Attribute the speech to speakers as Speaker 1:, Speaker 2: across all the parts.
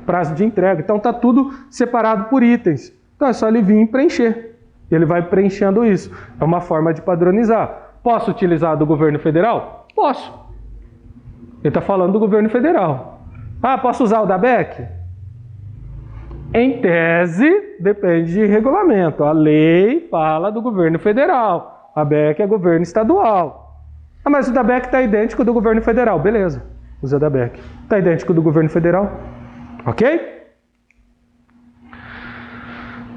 Speaker 1: prazo de entrega. Então está tudo separado por itens. Então é só ele vir e preencher. Ele vai preenchendo isso. É uma forma de padronizar. Posso utilizar do governo federal? Posso. Ele está falando do governo federal. Ah, posso usar o da BEC? Em tese, depende de regulamento. A lei fala do governo federal. A BEC é governo estadual. Ah, mas o da BEC está idêntico do governo federal. Beleza, usa da BEC. Está idêntico do governo federal. Ok?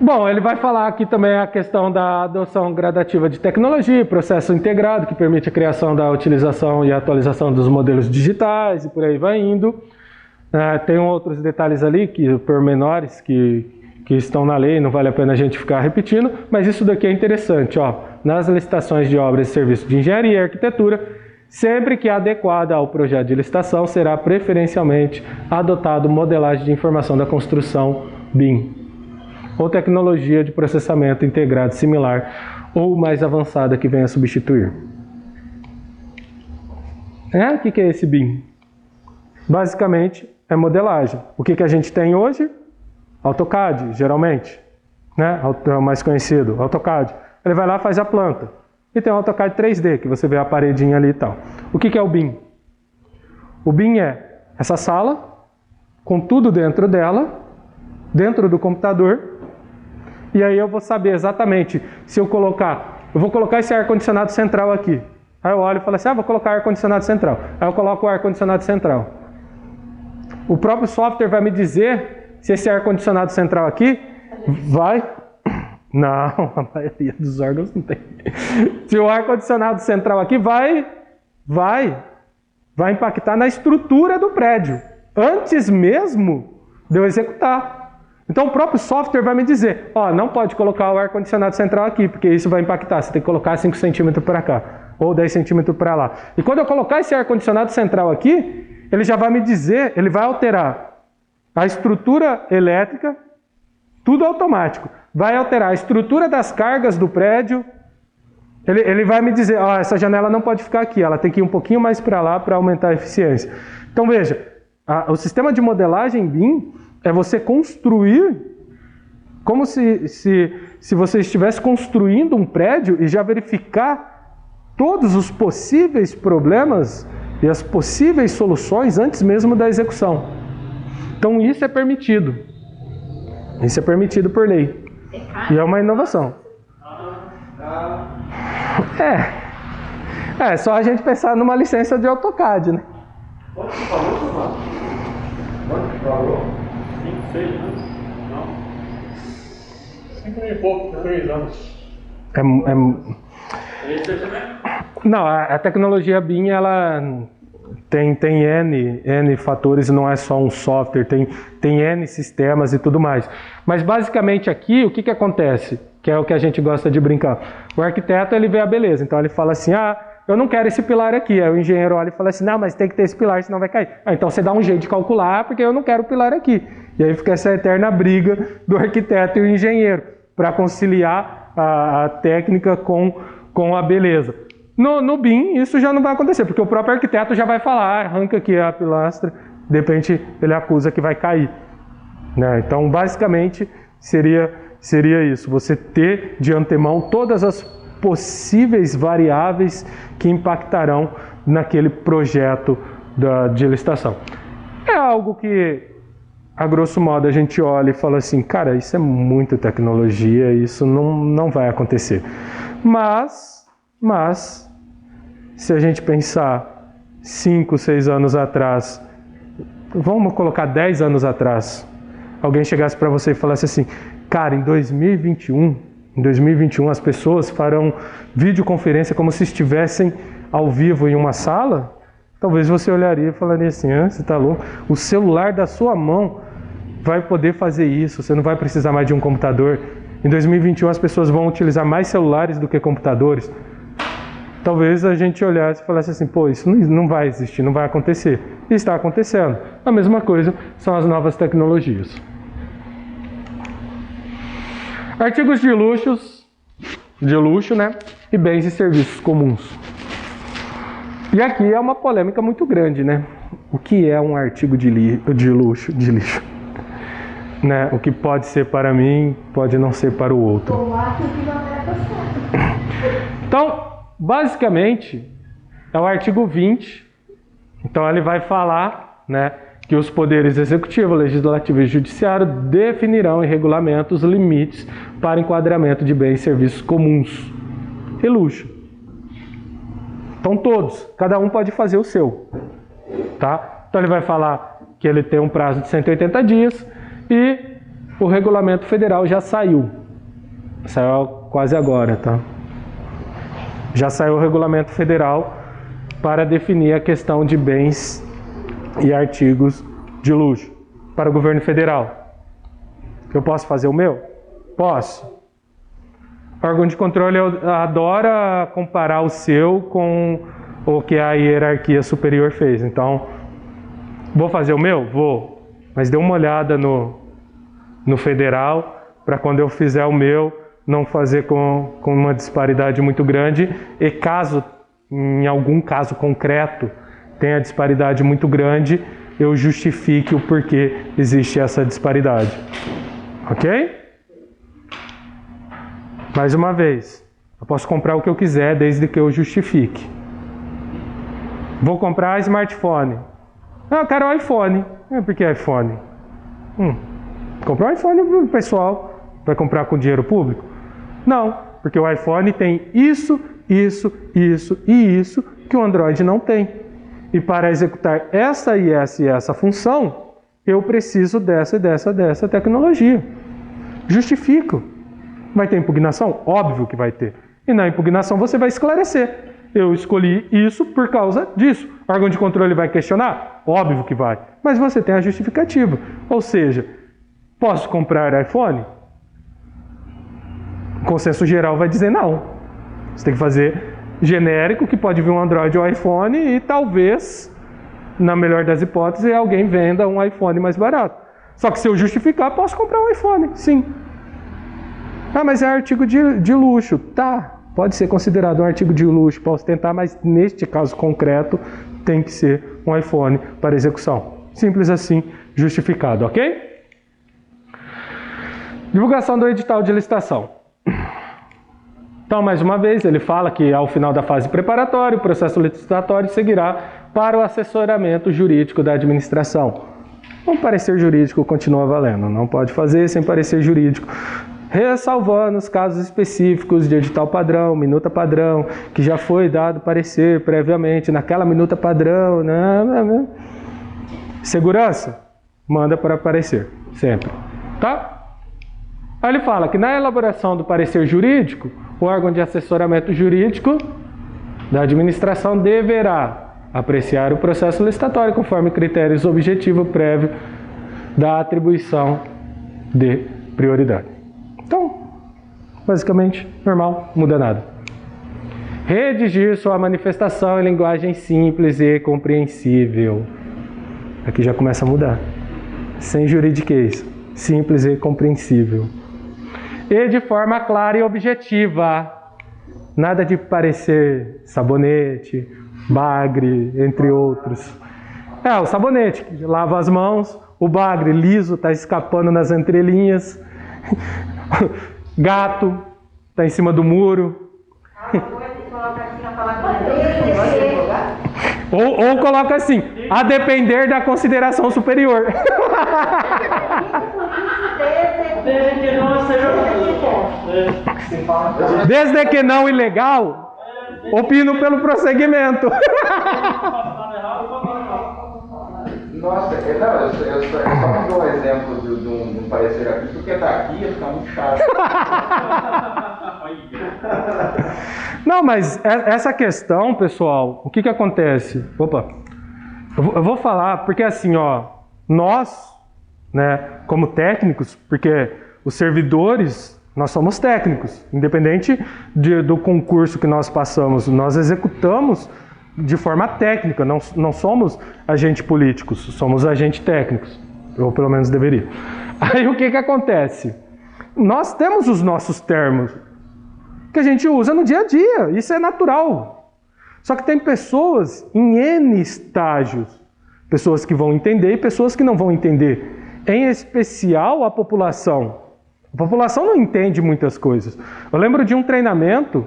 Speaker 1: Bom, ele vai falar aqui também a questão da adoção gradativa de tecnologia, processo integrado, que permite a criação da utilização e atualização dos modelos digitais, e por aí vai indo. Tem outros detalhes ali, pormenores, que estão na lei, não vale a pena a gente ficar repetindo, mas isso daqui é interessante. Ó. Nas licitações de obras e serviços de engenharia e arquitetura, sempre que adequada ao projeto de licitação, será preferencialmente adotado modelagem de informação da construção BIM, ou tecnologia de processamento integrado similar ou mais avançada que venha a substituir. O que é esse BIM? Basicamente é modelagem. O que a gente tem hoje? AutoCAD, geralmente, né? É o mais conhecido, AutoCAD. Ele vai lá e faz a planta. E tem o AutoCAD 3D, que você vê a paredinha ali e tal. O que é o BIM? O BIM é essa sala, com tudo dentro dela, dentro do computador. E aí eu vou saber exatamente se eu vou colocar esse ar-condicionado central aqui. Aí eu olho e falo assim, vou colocar ar-condicionado central. Aí eu coloco o ar-condicionado central. O próprio software vai me dizer se esse ar-condicionado central aqui vai... Não, a maioria dos órgãos não tem. Se o ar-condicionado central aqui vai impactar na estrutura do prédio, antes mesmo de eu executar. Então o próprio software vai me dizer, não pode colocar o ar-condicionado central aqui, porque isso vai impactar, você tem que colocar 5 centímetros para cá, ou 10 centímetros para lá. E quando eu colocar esse ar-condicionado central aqui, ele já vai me dizer, ele vai alterar a estrutura elétrica, tudo automático. Vai alterar a estrutura das cargas do prédio, ele vai me dizer, essa janela não pode ficar aqui, ela tem que ir um pouquinho mais para lá para aumentar a eficiência. Então veja, o sistema de modelagem BIM é você construir como se você estivesse construindo um prédio e já verificar todos os possíveis problemas e as possíveis soluções antes mesmo da execução. Então isso é permitido. Isso é permitido por lei. E é uma inovação. É só a gente pensar numa licença de AutoCAD, né?
Speaker 2: Quanto que falou, Tomás? Quanto que falou? 5, 6 anos? Não. 5 e pouco, 3 anos.
Speaker 1: Não, a tecnologia BIM, ela tem N fatores, não é só um software, tem N sistemas e tudo mais. Mas basicamente aqui, o que acontece? Que é o que a gente gosta de brincar. O arquiteto, ele vê a beleza, então ele fala assim, eu não quero esse pilar aqui. Aí o engenheiro olha e fala assim, não, mas tem que ter esse pilar, senão vai cair. Então você dá um jeito de calcular, porque eu não quero o pilar aqui. E aí fica essa eterna briga do arquiteto e o engenheiro, para conciliar a técnica com a beleza. No BIM, isso já não vai acontecer, porque o próprio arquiteto já vai falar, arranca aqui a pilastra, de repente ele acusa que vai cair. Né? Então, basicamente, seria isso, você ter de antemão todas as possíveis variáveis que impactarão naquele projeto de licitação. É algo que, a grosso modo, a gente olha e fala assim, cara, isso é muita tecnologia, isso não vai acontecer. Mas, se a gente pensar 5, 6 anos atrás, vamos colocar 10 anos atrás, alguém chegasse para você e falasse assim, cara, em 2021 as pessoas farão videoconferência como se estivessem ao vivo em uma sala, talvez você olharia e falaria assim, você está louco? O celular da sua mão vai poder fazer isso, você não vai precisar mais de um computador. Em 2021 as pessoas vão utilizar mais celulares do que computadores. Talvez a gente olhasse e falasse assim, pô, isso não vai existir, não vai acontecer. E está acontecendo. A mesma coisa são as novas tecnologias. Artigos de luxo, né? E bens e serviços comuns. E aqui é uma polêmica muito grande, né? O que é um artigo de luxo? né? O que pode ser para mim, pode não ser para o outro. Então, basicamente, é o artigo 20. Então, ele vai falar, né, que os poderes executivo, legislativo e judiciário definirão em regulamento os limites para enquadramento de bens e serviços comuns e luxo. Então, todos, cada um pode fazer o seu, tá? Então, ele vai falar que ele tem um prazo de 180 dias e o regulamento federal já saiu. Saiu quase agora, tá? Já saiu o regulamento federal para definir a questão de bens e artigos de luxo para o governo federal. Eu posso fazer o meu? Posso. O órgão de controle adora comparar o seu com o que a hierarquia superior fez. Então, vou fazer o meu? Vou. Mas dê uma olhada no federal para quando eu fizer o meu, não fazer com uma disparidade muito grande. E caso, em algum caso concreto, tenha disparidade muito grande, eu justifique o porquê existe essa disparidade. Ok? Mais uma vez, eu posso comprar o que eu quiser desde que eu justifique. Vou comprar smartphone. Eu quero um iPhone. Por que iPhone? Comprar um iPhone pro pessoal. Vai comprar com dinheiro público? Não, porque o iPhone tem isso, isso, isso e isso que o Android não tem. E para executar essa e essa função, eu preciso dessa e dessa tecnologia. Justifico. Vai ter impugnação? Óbvio que vai ter. E na impugnação você vai esclarecer. Eu escolhi isso por causa disso. O órgão de controle vai questionar? Óbvio que vai. Mas você tem a justificativa. Ou seja, posso comprar iPhone? O consenso geral vai dizer não. Você tem que fazer genérico, que pode vir um Android ou iPhone, e talvez, na melhor das hipóteses, alguém venda um iPhone mais barato. Só que se eu justificar, posso comprar um iPhone, sim. Ah, mas é artigo de luxo. Tá, pode ser considerado um artigo de luxo, posso tentar, mas neste caso concreto, tem que ser um iPhone para execução. Simples assim, justificado, ok? Divulgação do edital de licitação. Então, mais uma vez, ele fala que ao final da fase preparatória, o processo licitatório seguirá para o assessoramento jurídico da administração. O parecer jurídico continua valendo, não pode fazer sem parecer jurídico. Ressalvando os casos específicos de edital padrão, minuta padrão, que já foi dado parecer previamente naquela minuta padrão. Segurança, manda para parecer, sempre. Tá? Aí ele fala que na elaboração do parecer jurídico, o órgão de assessoramento jurídico da administração deverá apreciar o processo licitatório conforme critérios objetivos prévios da atribuição de prioridade. Então, basicamente, normal, não muda nada. Redigir sua manifestação em linguagem simples e compreensível. Aqui já começa a mudar. Sem juridiquês. Simples e compreensível. E de forma clara e objetiva. Nada de parecer sabonete, bagre, entre outros. O sabonete, lava as mãos. O bagre liso, está escapando nas entrelinhas. Gato, está em cima do muro. Ou coloca assim, a depender da consideração superior. Desde que não ilegal, opino pelo prosseguimento.
Speaker 2: Nossa, eu só dou um exemplo de um parecer aqui, porque daqui ia ficar muito chato.
Speaker 1: Não, mas essa questão, pessoal, o que acontece? Opa, eu vou falar, porque assim, ó, nós, né, como técnicos, porque os servidores, nós somos técnicos, independente do concurso que nós passamos, nós executamos de forma técnica, não somos agentes políticos, somos agentes técnicos, ou pelo menos deveria. Aí o que acontece? Nós temos os nossos termos, que a gente usa no dia a dia, isso é natural. Só que tem pessoas em N estágios, pessoas que vão entender e pessoas que não vão entender. em especial a população. A população não entende muitas coisas. Eu lembro de um treinamento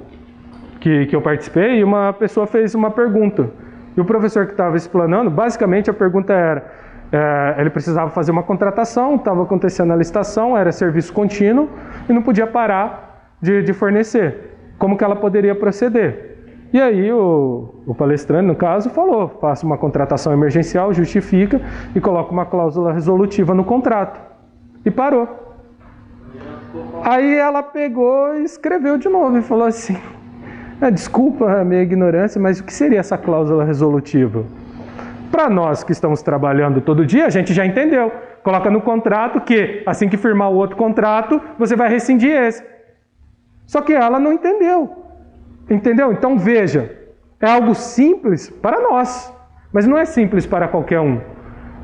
Speaker 1: que eu participei e uma pessoa fez uma pergunta. E o professor que estava explanando, basicamente a pergunta era, ele precisava fazer uma contratação, estava acontecendo a licitação, era serviço contínuo e não podia parar de fornecer. Como que ela poderia proceder? E aí o palestrante, no caso, falou, faça uma contratação emergencial, justifica e coloca uma cláusula resolutiva no contrato. E parou. Aí ela pegou e escreveu de novo e falou assim, desculpa a minha ignorância, mas o que seria essa cláusula resolutiva? Para nós que estamos trabalhando todo dia, a gente já entendeu. Coloca no contrato que, assim que firmar o outro contrato, você vai rescindir esse. Só que ela não entendeu. Entendeu? Então veja, é algo simples para nós, mas não é simples para qualquer um.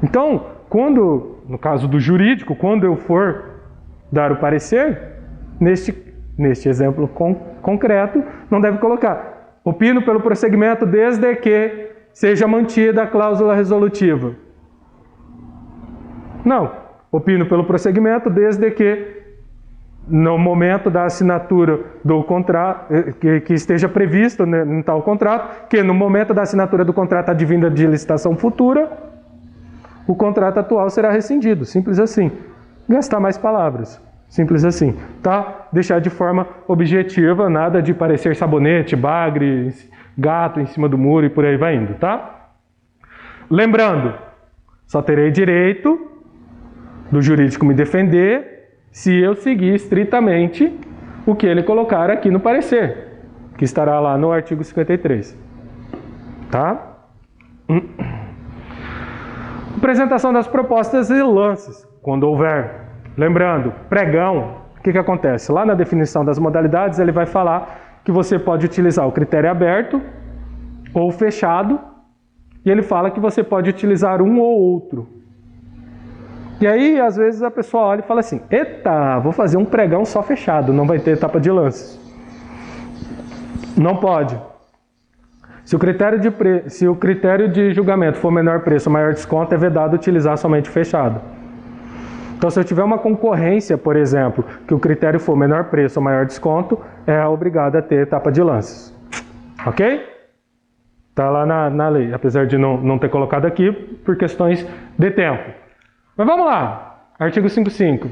Speaker 1: Então, quando, no caso do jurídico, quando eu for dar o parecer, neste exemplo concreto, não deve colocar opino pelo prosseguimento desde que seja mantida a cláusula resolutiva. Não, opino pelo prosseguimento desde que no momento da assinatura do contrato, que esteja previsto em tal contrato, que no momento da assinatura do contrato advinda de licitação futura, o contrato atual será rescindido. Simples assim. Gastar mais palavras. Simples assim. Tá? Deixar de forma objetiva, nada de parecer sabonete, bagre, gato em cima do muro e por aí vai indo. Tá? Lembrando, só terei direito do jurídico me defender se eu seguir estritamente o que ele colocar aqui no parecer, que estará lá no artigo 53. Tá? Apresentação das propostas e lances, quando houver. Lembrando, pregão, o que acontece? Lá na definição das modalidades, ele vai falar que você pode utilizar o critério aberto ou fechado, e ele fala que você pode utilizar um ou outro. E aí, às vezes, a pessoa olha e fala assim, eita, vou fazer um pregão só fechado, não vai ter etapa de lances. Não pode. Se o critério de julgamento for menor preço ou maior desconto, é vedado utilizar somente fechado. Então, se eu tiver uma concorrência, por exemplo, que o critério for menor preço ou maior desconto, é obrigado a ter etapa de lances. Ok? Está lá na lei, apesar de não ter colocado aqui, por questões de tempo. Mas vamos lá, artigo 55.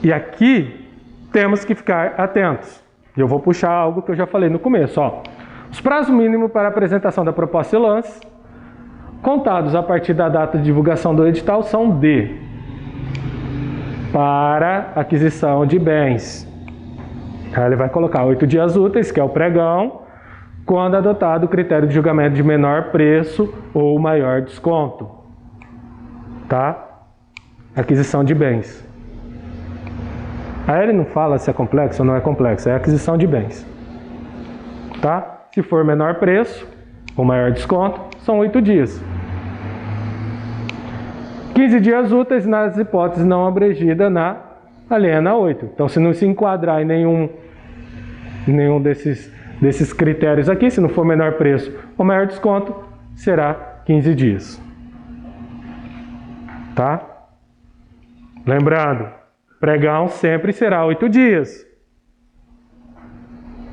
Speaker 1: E aqui temos que ficar atentos. E eu vou puxar algo que eu já falei no começo. Ó. Os prazos mínimos para a apresentação da proposta e lance, contados a partir da data de divulgação do edital, são de para aquisição de bens. Aí ele vai colocar 8 dias úteis, que é o pregão, quando adotado o critério de julgamento de menor preço ou maior desconto. Tá? Aquisição de bens. Aí ele não fala se é complexo ou não é complexo, é aquisição de bens. Tá? Se for menor preço ou maior desconto, são 8 dias. 15 dias úteis nas hipóteses não abrangidas na aliena 8. Então, se não se enquadrar em nenhum desses critérios aqui, se não for menor preço ou maior desconto, será 15 dias. Tá? Lembrando, pregão sempre será 8 dias.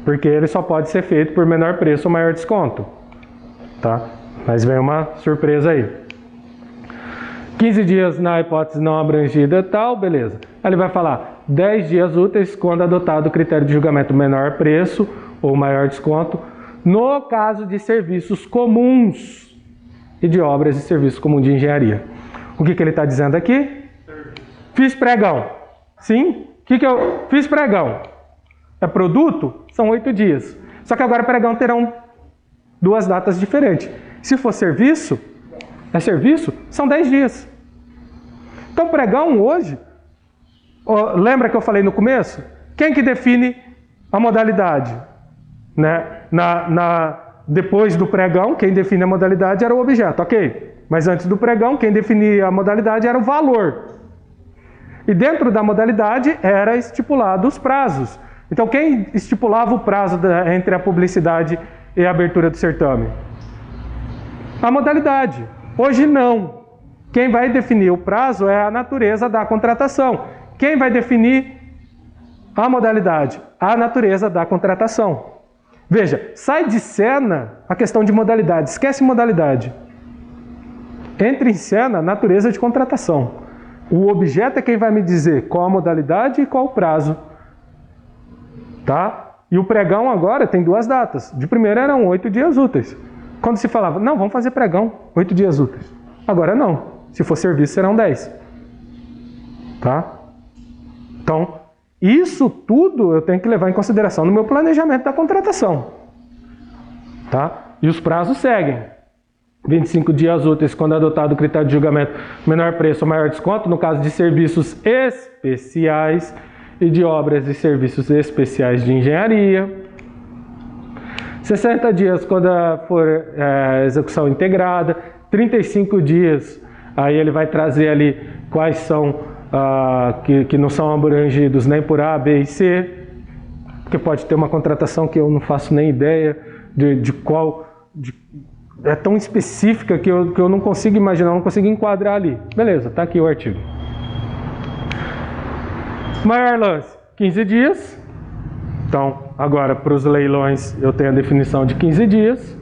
Speaker 1: Porque ele só pode ser feito por menor preço ou maior desconto. Tá? Mas vem uma surpresa aí. 15 dias na hipótese não abrangida, tal, beleza. Aí ele vai falar 10 dias úteis quando adotado o critério de julgamento menor preço ou maior desconto, no caso de serviços comuns e de obras e serviços comuns de engenharia. O que ele está dizendo aqui? Fiz pregão. Sim? O que eu fiz pregão? É produto? São 8 dias. Só que agora pregão terão 2 datas diferentes. Se for serviço, são 10 dias. Então pregão hoje, lembra que eu falei no começo? Quem que define a modalidade? Né? Depois do pregão, quem define a modalidade era o objeto, ok? Mas antes do pregão, quem definia a modalidade era o valor. E dentro da modalidade era estipulado os prazos. Então quem estipulava o prazo entre a publicidade e a abertura do certame? A modalidade. Hoje não. Quem vai definir o prazo é a natureza da contratação. Quem vai definir a modalidade? A natureza da contratação. Veja, sai de cena a questão de modalidade, esquece modalidade. Entra em cena a natureza de contratação. O objeto é quem vai me dizer qual a modalidade e qual o prazo. Tá? E o pregão agora tem 2 datas. De primeira eram 8 dias úteis. Quando se falava, não, vamos fazer pregão, 8 dias úteis. Agora não. Se for serviço, serão 10. Tá? Então, isso tudo eu tenho que levar em consideração no meu planejamento da contratação. Tá? E os prazos seguem. 25 dias úteis quando adotado o critério de julgamento menor preço ou maior desconto, no caso de serviços especiais e de obras e serviços especiais de engenharia. 60 dias quando for execução integrada. 35 dias, aí ele vai trazer ali quais são que não são abrangidos nem por A, B e C, porque pode ter uma contratação que eu não faço nem ideia de qual... é tão específica que eu não consigo imaginar, não consigo enquadrar ali. Beleza, tá aqui o artigo. Maior lance, 15 dias. Então, agora para os leilões eu tenho a definição de 15 dias.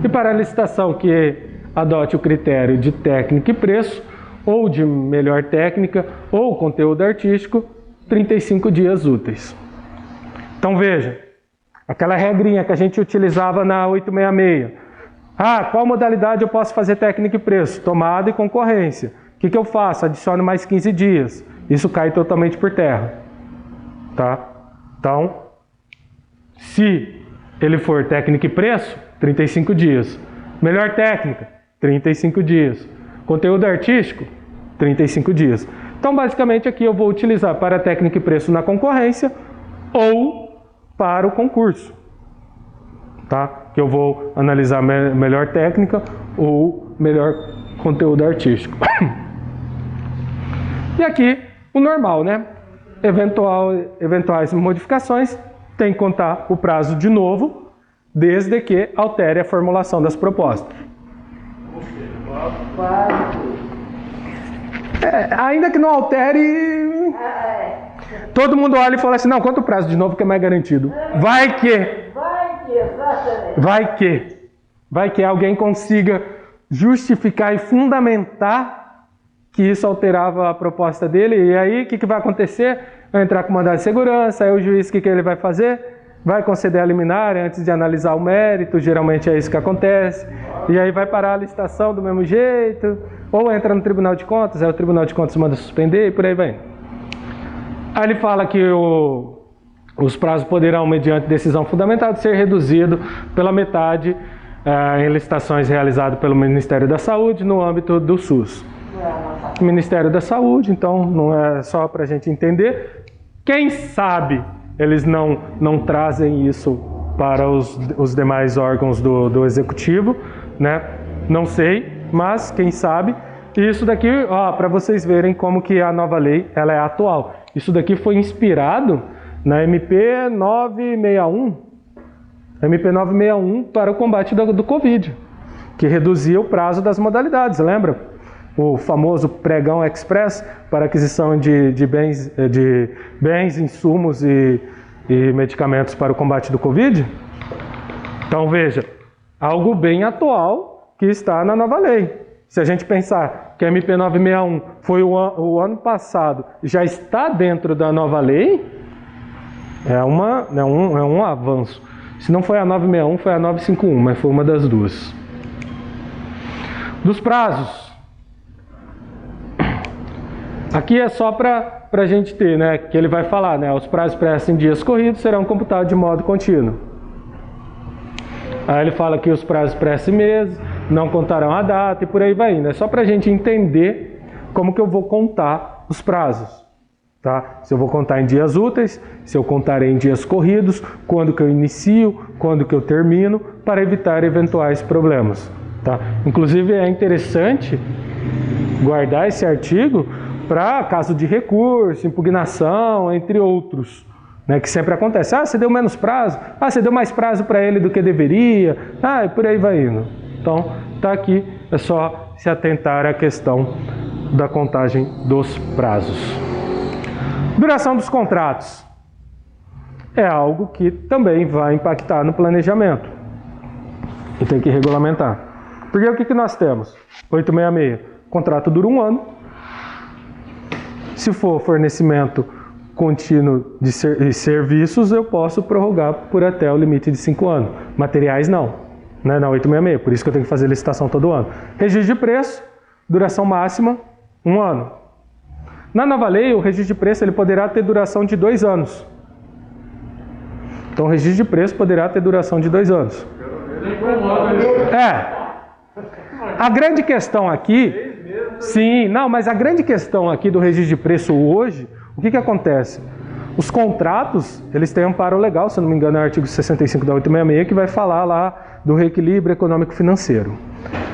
Speaker 1: E para a licitação que adote o critério de técnica e preço, ou de melhor técnica, ou conteúdo artístico, 35 dias úteis. Então veja, aquela regrinha que a gente utilizava na 866. Qual modalidade eu posso fazer técnica e preço? Tomada e concorrência. O que eu faço? Adiciono mais 15 dias. Isso cai totalmente por terra. Tá? Então, se ele for técnica e preço, 35 dias. Melhor técnica, 35 dias. Conteúdo artístico, 35 dias. Então, basicamente, aqui eu vou utilizar para técnica e preço na concorrência ou para o concurso. Tá? Que eu vou analisar melhor técnica ou melhor conteúdo artístico. E aqui, o normal, né? Eventuais modificações, tem que contar o prazo de novo, desde que altere a formulação das propostas. Ainda que não altere, todo mundo olha e fala assim, não, conta o prazo de novo que é mais garantido. Vai que alguém consiga justificar e fundamentar que isso alterava a proposta dele, e aí o que vai acontecer? Vai entrar com mandado de segurança, aí o juiz o que ele vai fazer? Vai conceder a liminar antes de analisar o mérito, geralmente é isso que acontece, e aí vai parar a licitação do mesmo jeito, ou entra no Tribunal de Contas, aí o Tribunal de Contas manda suspender e por aí vai. Aí ele fala que os prazos poderão, mediante decisão fundamentada, ser reduzidos pela metade em licitações realizadas pelo Ministério da Saúde no âmbito do SUS. Ministério da Saúde, então não é só para a gente entender. Quem sabe eles não trazem isso para os demais órgãos do Executivo, né? Não sei, mas quem sabe. E isso daqui, para vocês verem como que a nova lei ela é atual. Isso daqui foi inspirado na MP 961, MP 961 para o combate do Covid, que reduzia o prazo das modalidades, lembra? O famoso pregão express para aquisição de bens, insumos e medicamentos para o combate do Covid. Então veja, algo bem atual que está na nova lei. Se a gente pensar que a MP 961 foi o ano passado, já está dentro da nova lei, é um avanço. Se não foi a 961, foi a 951, mas foi uma das duas. Dos prazos. Aqui é só para a gente ter, né, que ele vai falar, né, os prazos expressos em dias corridos serão computados de modo contínuo. Aí ele fala que os prazos expressos em meses não contarão a data e por aí vai indo. É só para a gente entender como que eu vou contar os prazos. Tá? Se eu vou contar em dias úteis, se eu contarei em dias corridos, quando que eu inicio, quando que eu termino, para evitar eventuais problemas. Tá? Inclusive é interessante guardar esse artigo para caso de recurso, impugnação, entre outros, né, que sempre acontece. Você deu menos prazo, você deu mais prazo para ele do que deveria, e por aí vai indo. Então, tá aqui, é só se atentar à questão da contagem dos prazos. Duração dos contratos é algo que também vai impactar no planejamento e tem que regulamentar. Porque o que nós temos? 866, contrato dura 1 ano. Se for fornecimento contínuo de serviços, eu posso prorrogar por até o limite de 5 anos. Materiais não, né? Na 866, por isso que eu tenho que fazer licitação todo ano. Registro de preço, duração máxima, 1 ano. Na nova lei, o registro de preço ele poderá ter duração de 2 anos. Então, o registro de preço poderá ter duração de 2 anos. A grande questão aqui... Sim, não, mas a grande questão aqui do registro de preço hoje, o que acontece? Os contratos, eles têm amparo legal, se não me engano é o artigo 65 da 866, que vai falar lá do reequilíbrio econômico-financeiro.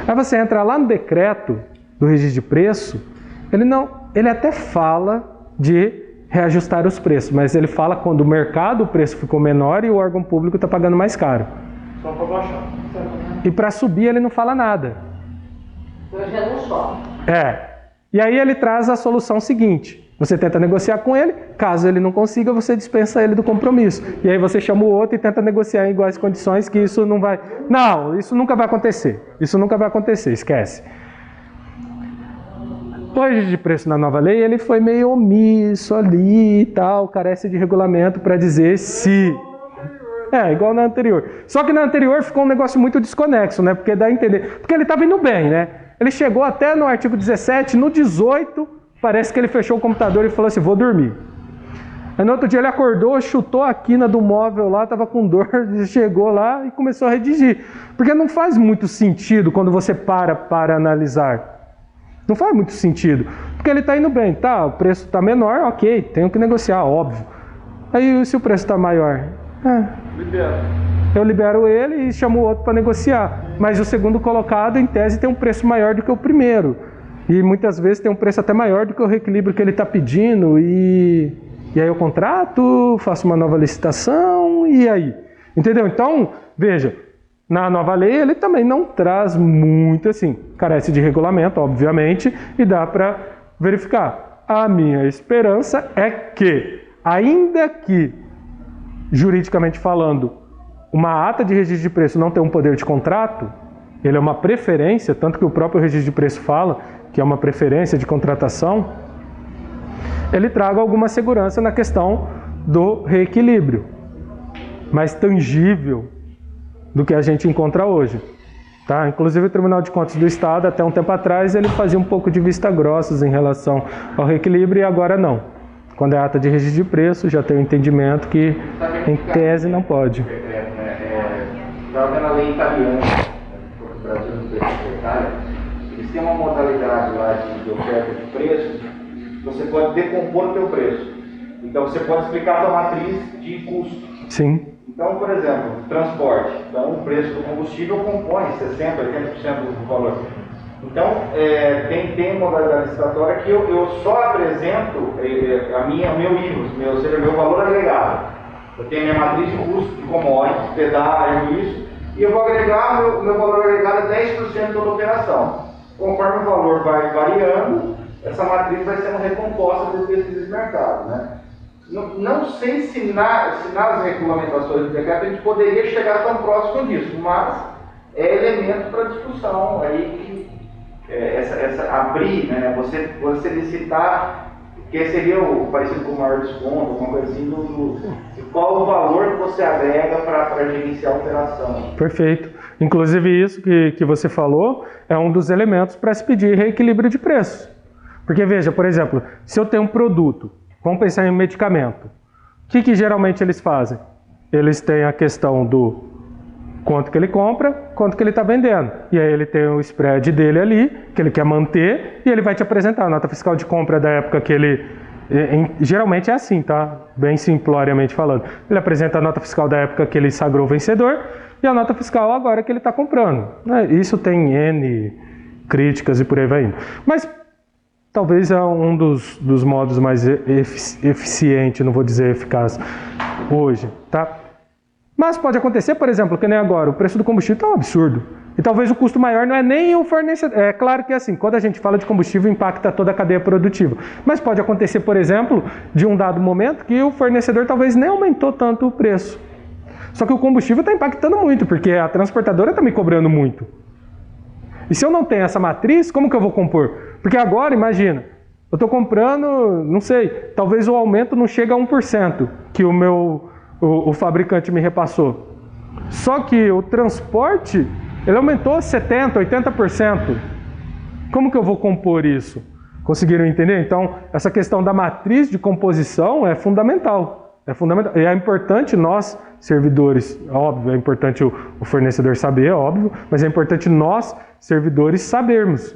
Speaker 1: Aí você entra lá no decreto do registro de preço, ele até fala de reajustar os preços, mas ele fala quando o mercado, o preço ficou menor e o órgão público está pagando mais caro.
Speaker 3: Só para baixar.
Speaker 1: E para subir ele não fala nada.
Speaker 3: Eu já não sobe.
Speaker 1: E aí ele traz a solução seguinte. Você tenta negociar com ele, caso ele não consiga, você dispensa ele do compromisso. E aí você chama o outro e tenta negociar em iguais condições, que isso não vai... Não, isso nunca vai acontecer. Isso nunca vai acontecer, esquece. O registro de preço na nova lei, ele foi meio omisso ali e tal, carece de regulamento para dizer se... igual na anterior. Só que na anterior ficou um negócio muito desconexo, né? Porque dá a entender... Porque ele estava indo bem, né? Ele chegou até no artigo 17, no 18, parece que ele fechou o computador e falou assim, vou dormir. Aí no outro dia ele acordou, chutou a quina do móvel lá, estava com dor, chegou lá e começou a redigir. Porque não faz muito sentido quando você para analisar. Não faz muito sentido. Porque ele está indo bem, tá? O preço está menor, ok, tenho que negociar, óbvio. Aí se o preço está maior? Eu libero ele e chamo o outro para negociar. Mas o segundo colocado, em tese, tem um preço maior do que o primeiro. E muitas vezes tem um preço até maior do que o reequilíbrio que ele está pedindo. E aí eu contrato, faço uma nova licitação, e aí? Entendeu? Então, veja, na nova lei ele também não traz muito assim. Carece de regulamento, obviamente, e dá para verificar. A minha esperança é que, ainda que, juridicamente falando, uma ata de registro de preço não tem um poder de contrato, ele é uma preferência, tanto que o próprio registro de preço fala que é uma preferência de contratação, ele traga alguma segurança na questão do reequilíbrio, mais tangível do que a gente encontra hoje. Tá? Inclusive o Tribunal de Contas do Estado, até um tempo atrás, ele fazia um pouco de vista grossas em relação ao reequilíbrio e agora não. Quando é ata de registro de preço, já tem o entendimento que, em tese, não pode.
Speaker 2: Estava vendo a lei italiana, o Brasil não tem secretária, eles têm uma modalidade lá de oferta de preço, você pode decompor o teu preço. Então você pode explicar a tua matriz de custo.
Speaker 1: Sim.
Speaker 2: Então, por exemplo, transporte. Então o preço do combustível compõe 60%, 80% do valor. Então, tem modalidade licitatória que eu só apresento o meu IVA, ou seja, meu valor agregado. Eu tenho minha matriz de custo de commodities, pedágio, isso, e eu vou agregar meu valor agregado a 10% toda a operação. Conforme o valor vai variando, essa matriz vai sendo recomposta por pesquisa de mercado, né? Não sei se nas regulamentações do decreto a gente poderia chegar tão próximo disso, mas é elemento para discussão aí que abrir, né? Você licitar, que seria parecido com o maior desconto, alguma coisa assim, qual o valor que você agrega para gerenciar a operação.
Speaker 1: Perfeito. Inclusive isso que você falou é um dos elementos para se pedir reequilíbrio de preço. Porque veja, por exemplo, se eu tenho um produto, vamos pensar em medicamento, o que geralmente eles fazem? Eles têm a questão do quanto que ele compra, quanto que ele está vendendo. E aí ele tem o spread dele ali, que ele quer manter, e ele vai te apresentar a nota fiscal de compra da época que ele... Geralmente é assim, tá? Bem simploriamente falando. Ele apresenta a nota fiscal da época que ele sagrou vencedor, e a nota fiscal agora que ele está comprando. Isso tem N críticas e por aí vai indo. Mas talvez é um dos modos mais eficientes, não vou dizer eficaz, hoje, tá? Mas pode acontecer, por exemplo, que nem agora, o preço do combustível está um absurdo. E talvez o custo maior não é nem o fornecedor. É claro que assim, quando a gente fala de combustível, impacta toda a cadeia produtiva. Mas pode acontecer, por exemplo, de um dado momento que o fornecedor talvez nem aumentou tanto o preço. Só que o combustível está impactando muito, porque a transportadora está me cobrando muito. E se eu não tenho essa matriz, como que eu vou compor? Porque agora, imagina, eu estou comprando, não sei, talvez o aumento não chega a 1% que o fabricante me repassou. Só que o transporte, ele aumentou 70%, 80%. Como que eu vou compor isso? Conseguiram entender? Então, essa questão da matriz de composição é fundamental. É fundamental. E é importante nós, servidores, óbvio, é importante o fornecedor saber, é óbvio, mas é importante nós, servidores, sabermos.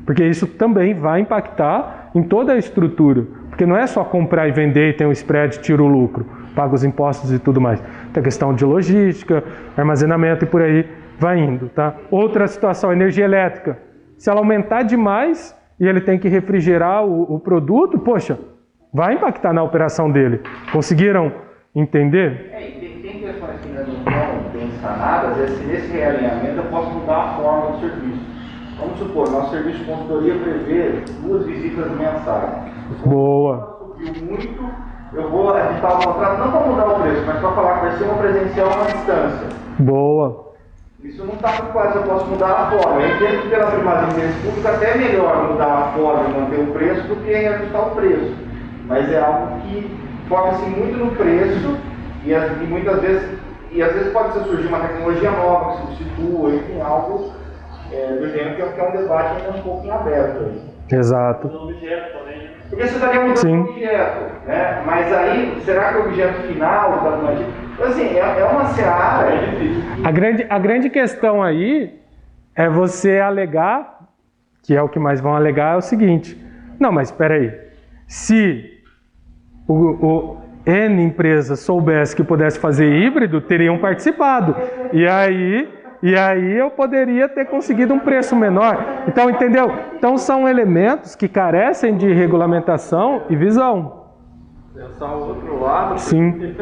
Speaker 1: Porque isso também vai impactar em toda a estrutura. Porque não é só comprar e vender e tem um spread, tira o lucro, paga os impostos e tudo mais. Tem a questão de logística, armazenamento e por aí vai indo, tá? Outra situação, energia elétrica. Se ela aumentar demais e ele tem que refrigerar o produto, poxa, vai impactar na operação dele. Conseguiram entender?
Speaker 2: Tem questões que ainda não estão bem sanadas, nesse realinhamento eu posso mudar a forma do serviço. Vamos supor, nosso serviço de consultoria prevê 2 visitas mensais.
Speaker 1: Boa.
Speaker 2: Subiu muito, eu vou editar o contrato não para mudar o preço, mas para falar que vai ser uma presencial à distância.
Speaker 1: Boa.
Speaker 2: Isso não está muito claro se eu posso mudar a forma. Eu entendo que pela primazia de interesse público até é melhor mudar a forma e manter o preço do que ajustar o preço. Mas é algo que foca-se muito no preço e muitas vezes, às vezes pode surgir uma tecnologia nova que substitua, enfim, algo do gênero que é um debate ainda um pouco em aberto.
Speaker 1: Exato.
Speaker 2: Porque você estaria mudando o objeto, né? Mas aí, será que o objeto final está mantido? Então, assim, é uma seara, é difícil.
Speaker 1: A grande questão aí é você alegar, que é o que mais vão alegar, é o seguinte. Não, mas espera aí. Se o N empresa soubesse que pudesse fazer híbrido, teriam participado. E aí eu poderia ter conseguido um preço menor. Então, entendeu? Então são elementos que carecem de regulamentação e visão.
Speaker 2: Pensar o outro lado.
Speaker 1: Sim.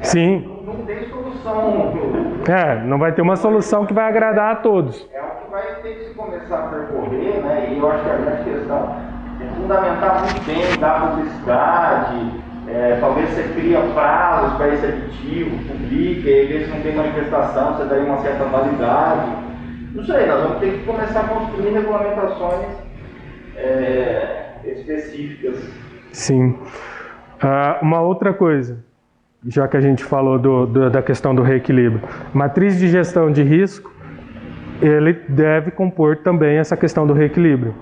Speaker 1: Sim.
Speaker 2: Não tem solução.
Speaker 1: Não vai ter uma solução que vai agradar a todos.
Speaker 2: É o que vai ter que se começar a percorrer, né? E eu acho que a grande questão é fundamentar muito bem, dar publicidade. Talvez você cria prazos para esse aditivo, publica, e às vezes não tem manifestação, você daria uma certa validade. Não sei, nós vamos ter que começar a construir regulamentações específicas.
Speaker 1: Sim. Uma outra coisa, já que a gente falou da questão do reequilíbrio. Matriz de gestão de risco, ele deve compor também essa questão do reequilíbrio.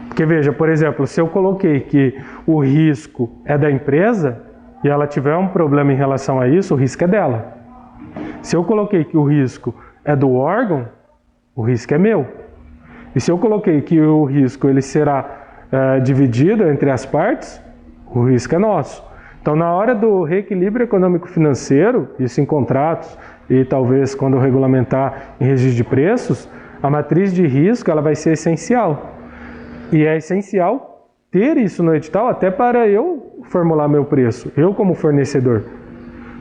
Speaker 1: Porque veja, por exemplo, se eu coloquei que o risco é da empresa e ela tiver um problema em relação a isso, o risco é dela. Se eu coloquei que o risco é do órgão, o risco é meu. E se eu coloquei que o risco ele será dividido entre as partes, o risco é nosso. Então, na hora do reequilíbrio econômico-financeiro, isso em contratos e talvez quando eu regulamentar em registro de preços, a matriz de risco ela vai ser essencial. E é essencial ter isso no edital até para eu formular meu preço, eu como fornecedor.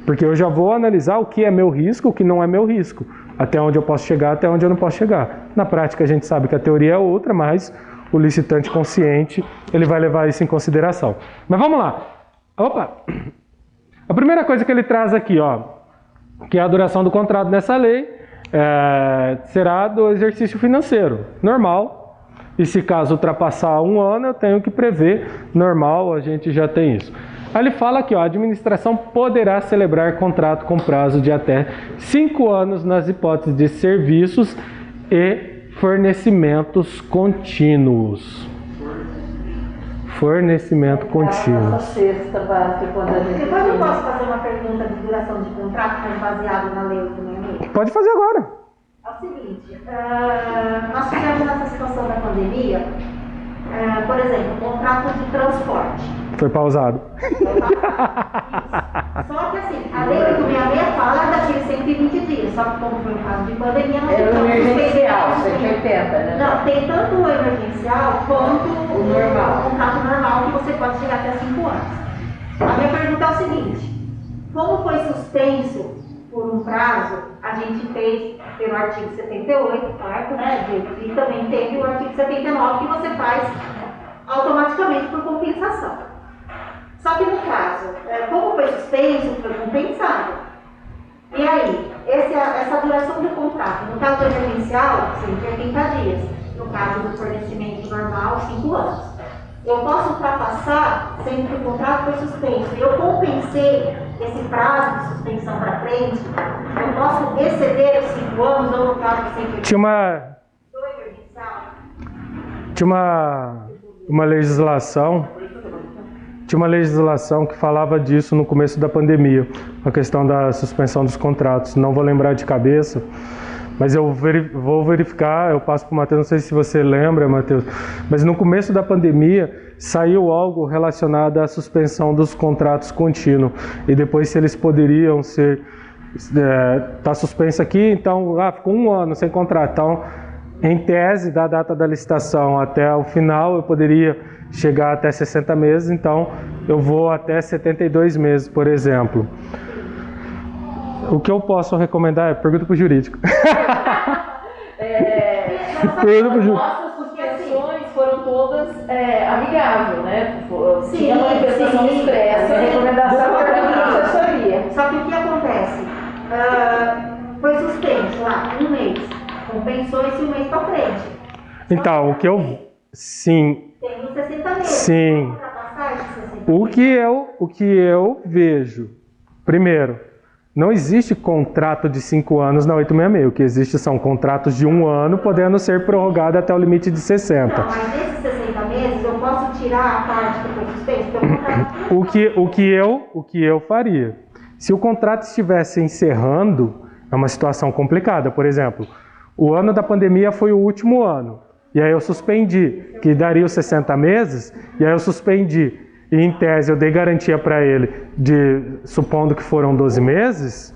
Speaker 1: Porque eu já vou analisar o que é meu risco, o que não é meu risco. Até onde eu posso chegar, até onde eu não posso chegar. Na prática a gente sabe que a teoria é outra, mas o licitante consciente ele vai levar isso em consideração. Mas vamos lá. Opa! A primeira coisa que ele traz aqui, ó, que é a duração do contrato nessa lei, será do exercício financeiro, normal. E se caso ultrapassar 1 ano, eu tenho que prever, normal, a gente já tem isso. Aí ele fala aqui, ó, a administração poderá celebrar contrato com prazo de até 5 anos nas hipóteses de serviços e fornecimentos contínuos. Fornecimento contínuo.
Speaker 3: Sexta básica, quando a gente...
Speaker 4: Depois eu posso fazer uma pergunta de duração de contrato, mas baseado na lei do meio ambiente?
Speaker 1: Pode fazer agora.
Speaker 4: É o seguinte, nós tivemos essa situação da pandemia, por exemplo, contrato de transporte.
Speaker 1: Foi pausado.
Speaker 4: Só que assim, a lei do meio ambiente fala daqueles 120 dias, só que como foi um caso de pandemia, nós
Speaker 3: Era o
Speaker 4: ficamos
Speaker 3: emergencial,
Speaker 4: suspensos.
Speaker 3: 180, né?
Speaker 4: Não, tem tanto o emergencial quanto
Speaker 3: O normal.
Speaker 4: o contrato normal, que você pode chegar até 5 anos. A minha pergunta é o seguinte, como foi suspenso caso, a gente fez pelo artigo 78, quarto, né, e também teve o artigo 79, que você faz automaticamente por compensação. Só que no caso, como foi suspenso, foi compensado. E aí, essa duração do contrato, no caso do emergencial, sempre é 30 dias. No caso do fornecimento normal, 5 anos. Eu posso ultrapassar sempre que o contrato foi suspenso. Eu compensei esse prazo de suspensão para frente. Eu posso exceder os 5 anos, ou no caso do
Speaker 1: Tinha uma legislação. Tinha uma legislação que falava disso no começo da pandemia, a questão da suspensão dos contratos. Não vou lembrar de cabeça, mas eu vou verificar, eu passo para o Matheus, não sei se você lembra, Matheus, mas no começo da pandemia saiu algo relacionado à suspensão dos contratos contínuos, e depois se eles poderiam ser, tá suspenso aqui, então ficou 1 ano sem contrato, então em tese da data da licitação até o final eu poderia chegar até 60 meses, então eu vou até 72 meses, por exemplo. O que eu posso recomendar pergunta para o jurídico.
Speaker 3: Nossas suspensões foram todas amigáveis, né? Tinha manifestação expressa, recomendação da assessoria.
Speaker 4: Só que o que acontece? Foi suspenso lá 1 mês, compensou esse 1 mês para frente.
Speaker 1: Então, o que eu... Sim.
Speaker 4: Tem os 60 meses.
Speaker 1: Sim. O que eu vejo, primeiro, não existe contrato de 5 anos na 866. O que existe são contratos de 1 ano, podendo ser prorrogado até o limite de 60.
Speaker 4: Não, mas nesses 60 meses eu posso tirar a parte que foi suspensa?
Speaker 1: O que eu faria? Se o contrato estivesse encerrando, é uma situação complicada. Por exemplo, o ano da pandemia foi o último ano. E aí eu suspendi, que daria os 60 meses, e aí eu suspendi. E em tese eu dei garantia para ele, supondo que foram 12 meses,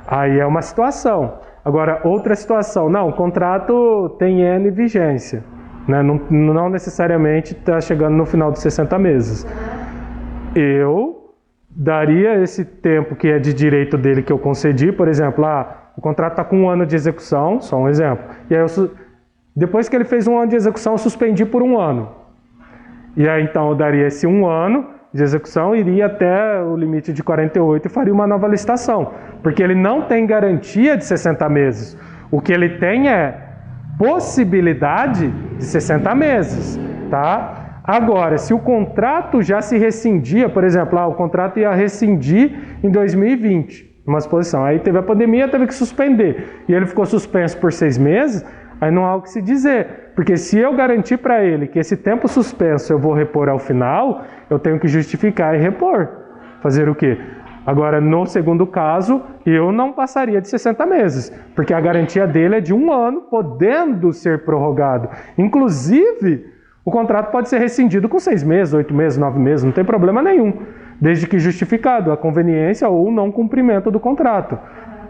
Speaker 1: aí é uma situação. Agora, outra situação, não, o contrato tem N vigência, né? Não necessariamente está chegando no final dos 60 meses. Eu daria esse tempo que é de direito dele que eu concedi, por exemplo, o contrato está com 1 ano de execução, só um exemplo, e aí depois que ele fez 1 ano de execução, eu suspendi por 1 ano. E aí então eu daria esse 1 ano de execução, iria até o limite de 48 e faria uma nova licitação. Porque ele não tem garantia de 60 meses. O que ele tem é possibilidade de 60 meses, tá? Agora, se o contrato já se rescindia, por exemplo, o contrato ia rescindir em 2020, numa exposição. Aí teve a pandemia, teve que suspender. E ele ficou suspenso por 6 meses, aí não há o que se dizer. Porque se eu garantir para ele que esse tempo suspenso eu vou repor ao final, eu tenho que justificar e repor. Fazer o quê? Agora, no segundo caso, eu não passaria de 60 meses, porque a garantia dele é de 1 ano, podendo ser prorrogado. Inclusive, o contrato pode ser rescindido com 6 meses, 8 meses, 9 meses, não tem problema nenhum, desde que justificado a conveniência ou não cumprimento do contrato.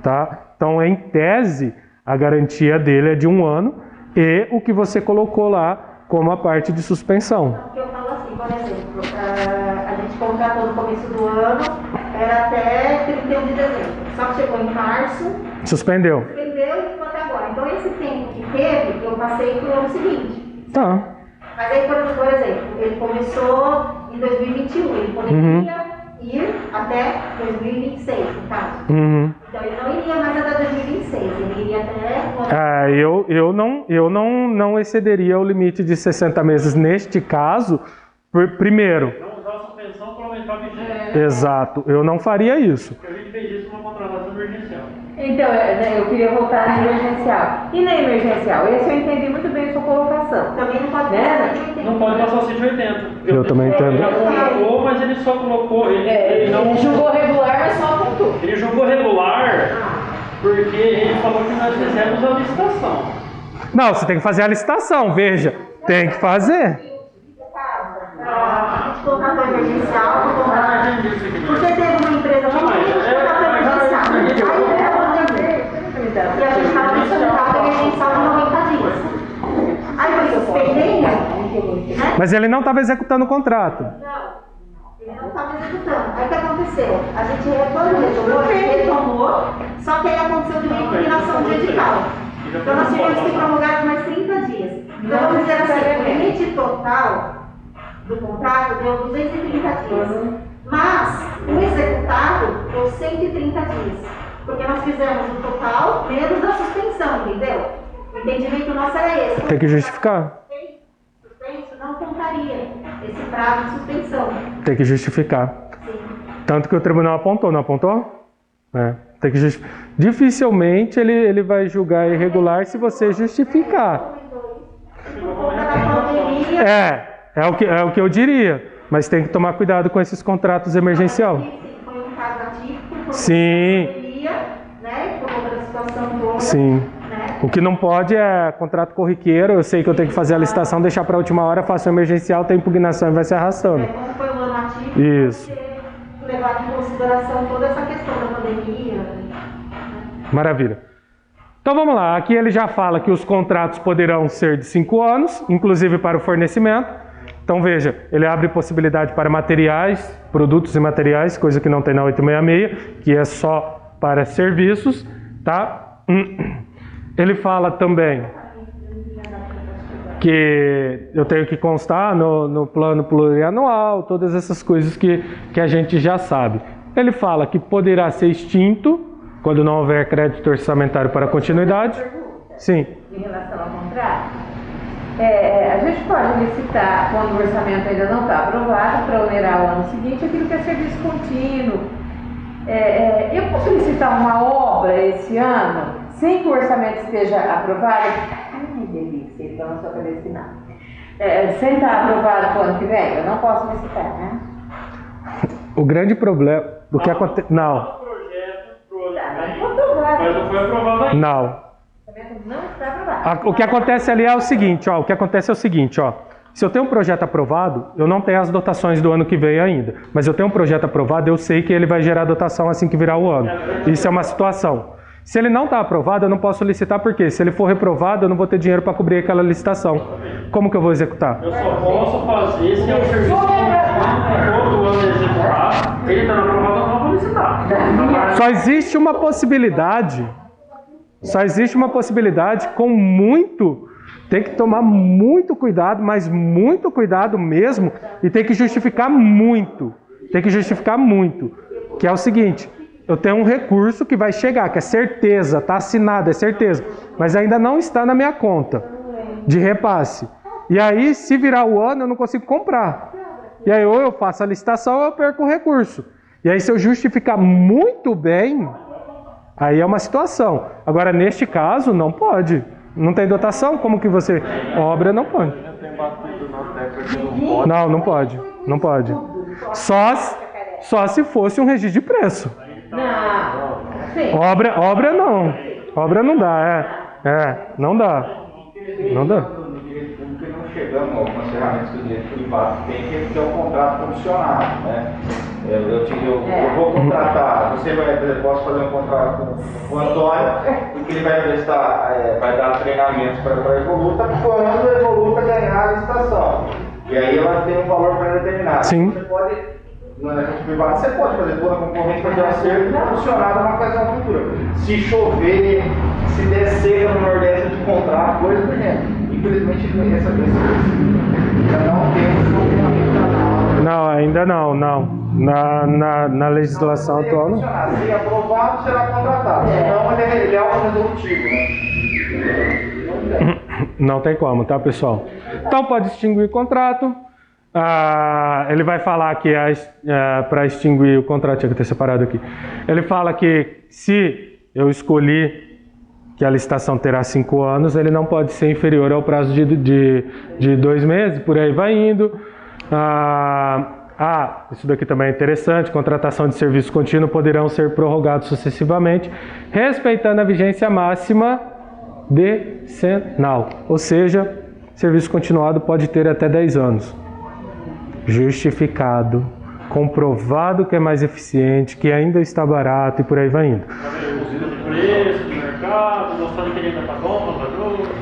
Speaker 1: Tá? Então, em tese, a garantia dele é de 1 ano e o que você colocou lá como a parte de suspensão.
Speaker 4: Eu falo assim, por exemplo, a gente contratou no começo do ano, era até 31 de dezembro. Só que chegou em março,
Speaker 1: suspendeu
Speaker 4: e ficou até agora. Então esse tempo que teve, eu passei para o ano seguinte.
Speaker 1: Tá.
Speaker 4: Mas aí, por exemplo, ele começou em 2021, ele poderia ir até 2026, no caso. Então ele não iria mais até 2026, ele iria até...
Speaker 1: Eu não excederia o limite de 60 meses neste caso, primeiro.
Speaker 5: Não usar a suspensão para aumentar a vigência.
Speaker 1: Exato, eu não faria isso.
Speaker 5: Porque a gente fez isso numa contratação emergencial.
Speaker 3: Então, eu queria voltar na emergencial. E na emergencial? Esse eu entendi muito bem a sua colocação.
Speaker 4: Também não pode
Speaker 3: Né?
Speaker 5: Não pode passar o 180.
Speaker 1: Eu também entendo.
Speaker 5: Ele colocou, mas ele só colocou. Ele não
Speaker 3: Ele julgou regular, mas só apontou.
Speaker 5: Ele julgou regular porque ele falou que nós fizemos a licitação.
Speaker 1: Não, você tem que fazer a licitação, veja. Tem que fazer.
Speaker 4: A gente contratou emergencial, porque teve uma empresa que contratou emergencial. E a gente estava nesse contrato emergencial de 90 dias. Aí foi suspendendo, né?
Speaker 1: Mas ele não estava executando o contrato.
Speaker 4: Não, ele não estava executando. Aí o que aconteceu? A gente quando retomou, Só que aí aconteceu de uma impugnação de edital. Então nós tivemos que prorrogar por mais 30 dias. Então vamos dizer assim, o limite total do contrato deu 230 dias. Mas o executado deu 130 dias. Porque nós fizemos o total menos a suspensão, entendeu? O entendimento nosso era esse.
Speaker 1: Tem que justificar.
Speaker 4: Suspenso não contaria esse prazo de suspensão.
Speaker 1: Tem que justificar.
Speaker 4: Sim.
Speaker 1: Tanto que o tribunal apontou, não apontou? Tem que dificilmente ele vai julgar irregular se você justificar.
Speaker 4: Por conta da pandemia.
Speaker 1: É o que eu diria. Mas tem que tomar cuidado com esses contratos emergencial.
Speaker 4: Foi um caso atípico, por
Speaker 1: Sim.
Speaker 4: conta da pandemia, né? Por conta da situação toda.
Speaker 1: Sim.
Speaker 4: Né?
Speaker 1: O que não pode é contrato corriqueiro. Eu sei que eu tenho que fazer a licitação, deixar para a última hora, faço um emergencial, tem impugnação e vai se arrastando.
Speaker 4: Como foi um ano atípico,
Speaker 1: Isso.
Speaker 4: levar em consideração toda essa questão da pandemia.
Speaker 1: Maravilha. Então vamos lá. Aqui ele já fala que os contratos poderão ser de 5 anos, inclusive para o fornecimento. Então veja, ele abre possibilidade para materiais, produtos e materiais, coisa que não tem na 866, que é só para serviços, tá? Ele fala também que eu tenho que constar no plano plurianual, todas essas coisas que a gente já sabe. Ele fala que poderá ser extinto quando não houver crédito orçamentário para continuidade. Sim.
Speaker 3: Em relação ao contrato, a gente pode licitar quando o orçamento ainda não está aprovado para onerar o ano seguinte aquilo que é serviço contínuo. Eu posso licitar uma obra esse ano sem que o orçamento esteja aprovado? Ai, delícia, ele não só para licitar. Sem estar aprovado para o ano que vem, eu não posso licitar, né?
Speaker 1: O grande problema do que acontece... Não.
Speaker 5: Mas não foi aprovado ainda.
Speaker 1: Não.
Speaker 3: Não está aprovado.
Speaker 1: O que acontece ali é o seguinte, ó. Se eu tenho um projeto aprovado, eu não tenho as dotações do ano que vem ainda. Mas eu tenho um projeto aprovado, eu sei que ele vai gerar dotação assim que virar o ano. Isso é uma situação. Se ele não está aprovado, eu não posso licitar, porque se ele for reprovado, eu não vou ter dinheiro para cobrir aquela licitação. Como que eu vou executar?
Speaker 5: Eu só posso fazer se é um serviço contínuo, todo ano executar, ele está aprovado, eu não vou licitar.
Speaker 1: Só existe uma possibilidade com muito... Tem que tomar muito cuidado, mas muito cuidado mesmo, e tem que justificar muito. Que é o seguinte, eu tenho um recurso que vai chegar, que é certeza, está assinado, é certeza, mas ainda não está na minha conta de repasse. E aí, se virar o ano, eu não consigo comprar. E aí, ou eu faço a licitação ou eu perco o recurso. E aí, se eu justificar muito bem, aí é uma situação. Agora, neste caso, não pode. Não tem dotação, como que você... Obra não pode. Não pode. Não pode. Só se fosse um registro de preço.
Speaker 3: Não. Sim.
Speaker 1: Obra não. Obra não dá, não dá. Não dá.
Speaker 2: Porque não chegamos a algumas ferramentas que o direito privado tem, que é um contrato comissionado, né? Eu vou contratar, por exemplo, posso fazer um contrato com o Antônio, e que ele vai prestar, vai dar treinamentos para a Evoluta, quando a Evoluta ganhar a licitação. E aí ela tem um valor pré-determinado.
Speaker 1: Sim.
Speaker 2: Você pode, na rede privada, você pode fazer toda a concorrente fazer um acerto comissionado numa ocasião futura. Se chover, se der seca no Nordeste de contrato, coisa do gênero. Infelizmente, essa ainda não temos
Speaker 1: Não, ainda não. Na legislação atual não.
Speaker 2: Se aprovado, será contratado. Senão ele é auto-resolutivo, né?
Speaker 1: Não tem como, tá, pessoal? Então pode extinguir o contrato. Ele vai falar que para extinguir o contrato, tinha que ter separado aqui. Ele fala que se eu escolhi que a licitação terá 5 anos, ele não pode ser inferior ao prazo de 2 meses, por aí vai indo. Isso daqui também é interessante, contratação de serviço contínuo poderão ser prorrogados sucessivamente, respeitando a vigência máxima decenal. Ou seja, serviço continuado pode ter até 10 anos. Justificado, comprovado que é mais eficiente, que ainda está barato e por aí vai indo.